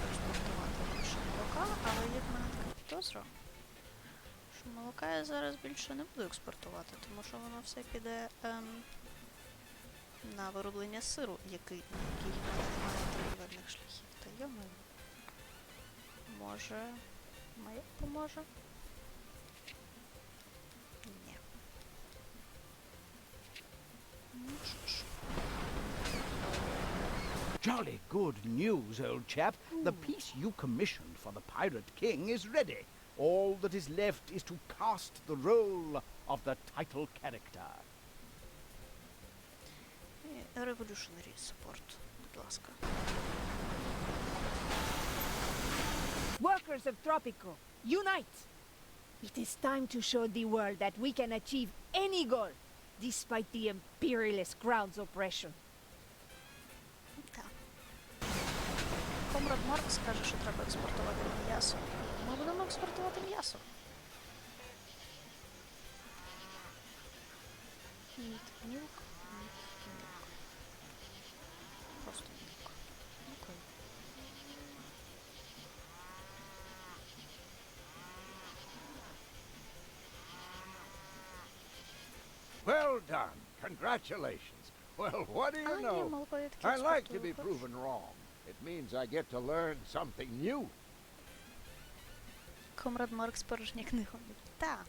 експортувати більше молока, але є в мене така підозра, що молока я зараз більше не буду експортувати, тому що воно все піде на вироблення сиру, який має торгівельних шляхів. Та йому може моє поможе? Ні. Ну що ж. Jolly good news, old chap. The piece you commissioned for the Pirate King is ready. All that is left is to cast the role of the title character. Revolutionary support, будь ласка. Workers of Tropico, unite! It is time to show the world that we can achieve any goal, despite the imperialist crown's oppression. Так. Комрад Маркс каже, що треба експортувати м'ясо. Ми будемо експортувати м'ясо. Мілк. Просто мілк. Окей. Well done. Congratulations. Well, what do you know? I like to be proven wrong. It means I get to learn something new. Комрад Маркс порожня книга. Так.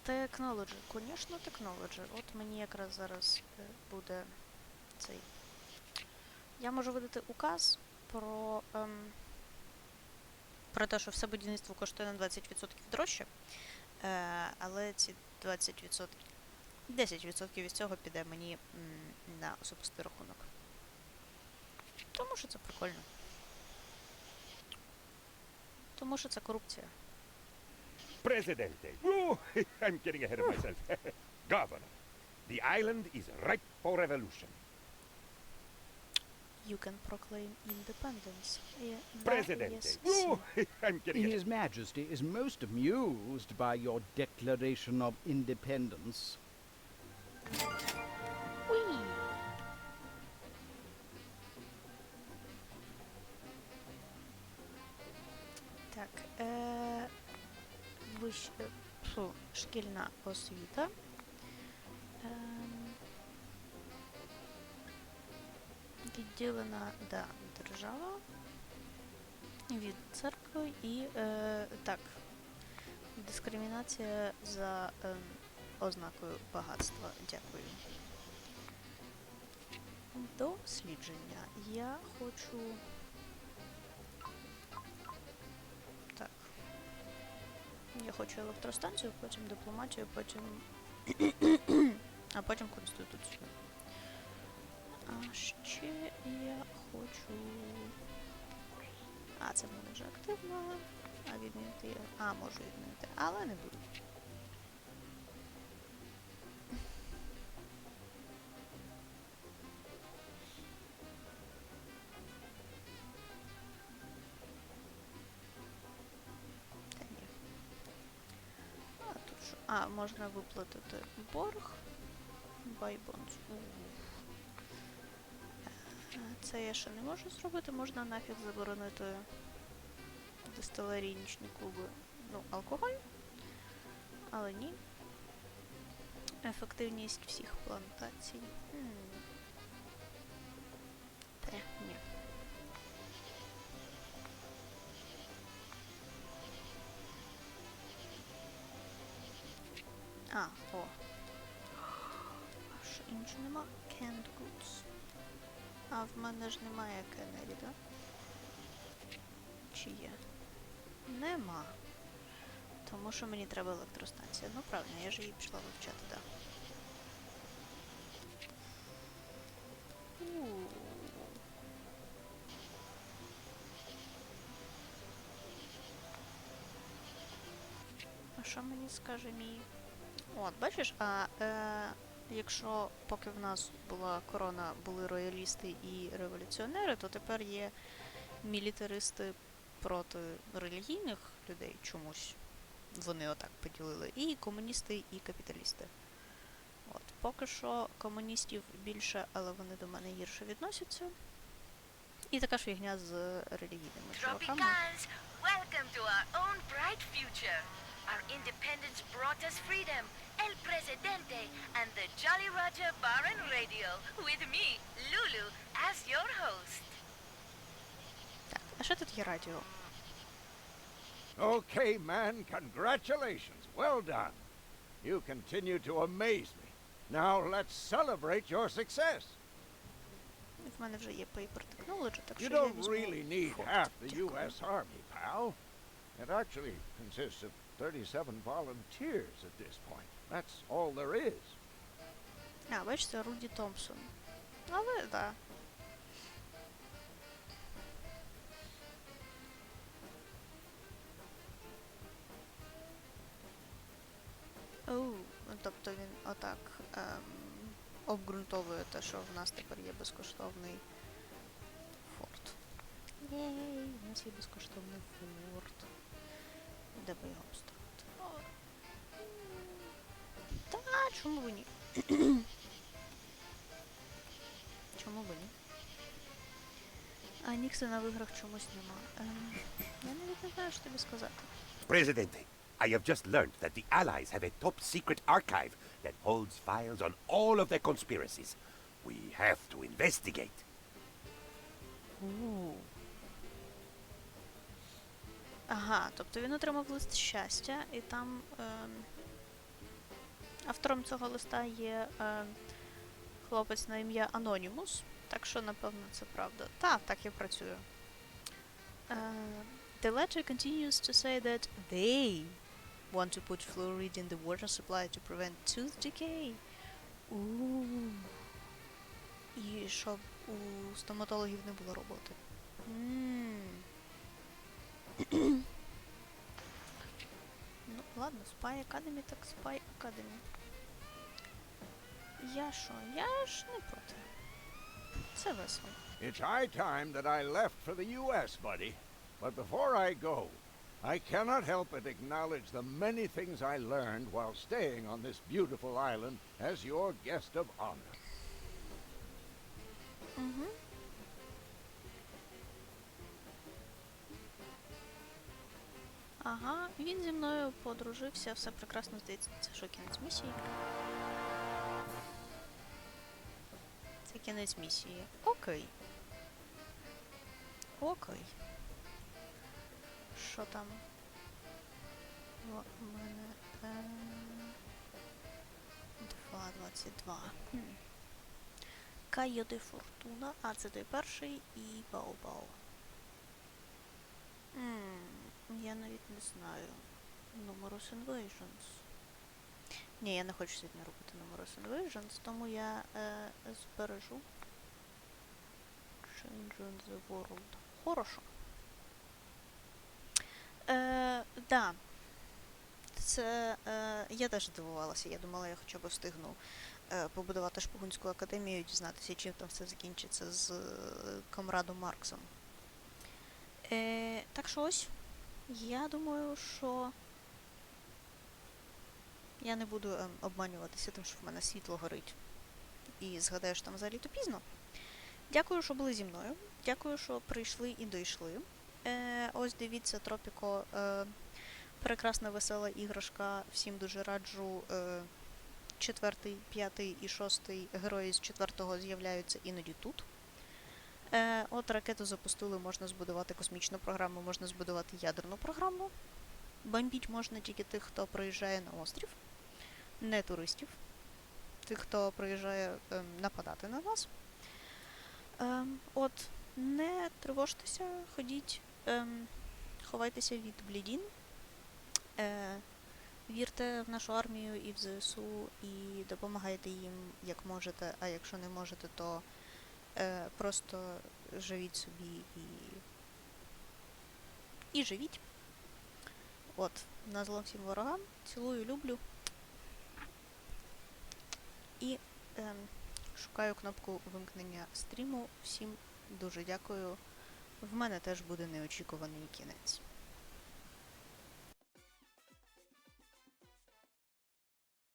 Technology. Звісно, technology. От мені якраз зараз буде цей. Я можу видати указ про те, що все будівництво коштує на 20% дорожче, але ці 20%, 10% від цього піде мені на особистий рахунок. Тому що це прикольно. Тому що це корупція. Presidente. Oh, I'm getting ahead of myself. Governor, the island is ripe for revolution. You can proclaim independence. Presidente. Yes. Oh, I'm getting ahead. His Majesty is most amused by your declaration of independence. Whee! Так, шкільна освіта. Відділена, да, держава від церкви і, так, дискримінація за ознакою багатства. Дякую. Дослідження. Я хочу... Так. Я хочу електростанцію, потім дипломатію, потім... а потім конституцію. А ще я хочу... А, це в мене вже активно. А відмінити я... А, можу відмінити, але не буду. Та ні. А, тут що? А, можна виплатити борг. Buy bonds. Це я ще не можу зробити, можна нафіг заборонити дистилерії, нічні клуби, ну, алкоголь, але ні. Ефективність всіх плантацій. Ні. А, о. А що інше нема? Canned goods. А в мене ж немає кенері, так? Чи є? Нема. Тому що мені треба електростанція. Ну, правильно, я ж її пішла вивчати, так. А що мені скаже мій? От, бачиш, якщо поки в нас була корона, були роялісти і революціонери, то тепер є мілітаристи проти релігійних людей чомусь. Вони отак поділили. І комуністи, і капіталісти. От, поки що комуністів більше, але вони до мене гірше відносяться. І така ж фігня з релігійними чуваками. Tropicals, welcome to our own bright future. Our independence brought us freedom, El Presidente, and the Jolly Roger Bar and Radio, with me, Lulu, as your host. Так, а що тут є радіо? Okay, man, congratulations. Well done. You continue to amaze me. Now let's celebrate your success. В мене вже є Paper Technology, так що You я don't візьму really need фото. half the U.S. Army, pal. It actually consists of 37 volunteers at this point. That's all there is. А, бачите, Руді Томпсон. Але, так. Да. обґрунтовує те, що в нас тепер є безкоштовний форт. Єй, у нас є безкоштовний форт. Де би його поставити? Та, чому б ні? Чому б ні? А Ніксона в іграх чомусь нема. Я навіть не знаю, що тобі сказати. Presidente, I have just learned that the Allies have a top-secret archive that holds files on all of their conspiracies. We have to investigate. Ага, тобто він отримав лист щастя, і там автором цього листа є хлопець на ім'я Анонімус, так що, напевно, це правда. Так і працює. The letter continues to say that they want to put fluoride in the water supply to prevent tooth decay. І щоб у стоматологів не було роботи. Ну, ладно, Spy Academy, так Spy Academy. Я ж не проти. Це весело. It's high time that I left for the U.S., buddy. But before I go, I cannot help but acknowledge the many things I learned while staying on this beautiful island as your guest of honor. Ага, він зі мною подружився, все прекрасно, здається. Це що, кінець місії? Це кінець місії. Окей. Що там? У мене 2.22. Кайо де Фортуна, а це той перший, і Бао-Бао. Я навіть не знаю. Numerous Invasions. Ні, я не хочу сьогодні робити Numerous Invasions, тому я збережу Change in the World. Хорошо. Да. Це... я теж здивувалася. Я думала, я хоча б встигну побудувати шпигунську академію і дізнатися, чим там все закінчиться з комрадом Марксом. Так що ось. Я думаю, що я не буду обманюватися тим, що в мене світло горить. І згадаю, що там взагалі-то пізно. Дякую, що були зі мною. Дякую, що прийшли і дійшли. Ось дивіться, Тропіко. Прекрасна, весела іграшка. Всім дуже раджу. 4, 5 і 6 герої з 4-го з'являються іноді тут. От ракету запустили, можна збудувати космічну програму, можна збудувати ядерну програму. Бомбіть можна тільки тих, хто приїжджає на острів, не туристів. Тих, хто приїжджає нападати на вас. От, не тривожтеся, ходіть, ховайтеся від блідін. Вірте в нашу армію і в ЗСУ, і допомагайте їм, як можете, а якщо не можете, то просто живіть собі і живіть. От, назло всім ворогам. Цілую, люблю. І шукаю кнопку вимкнення стріму. Всім дуже дякую. В мене теж буде неочікуваний кінець.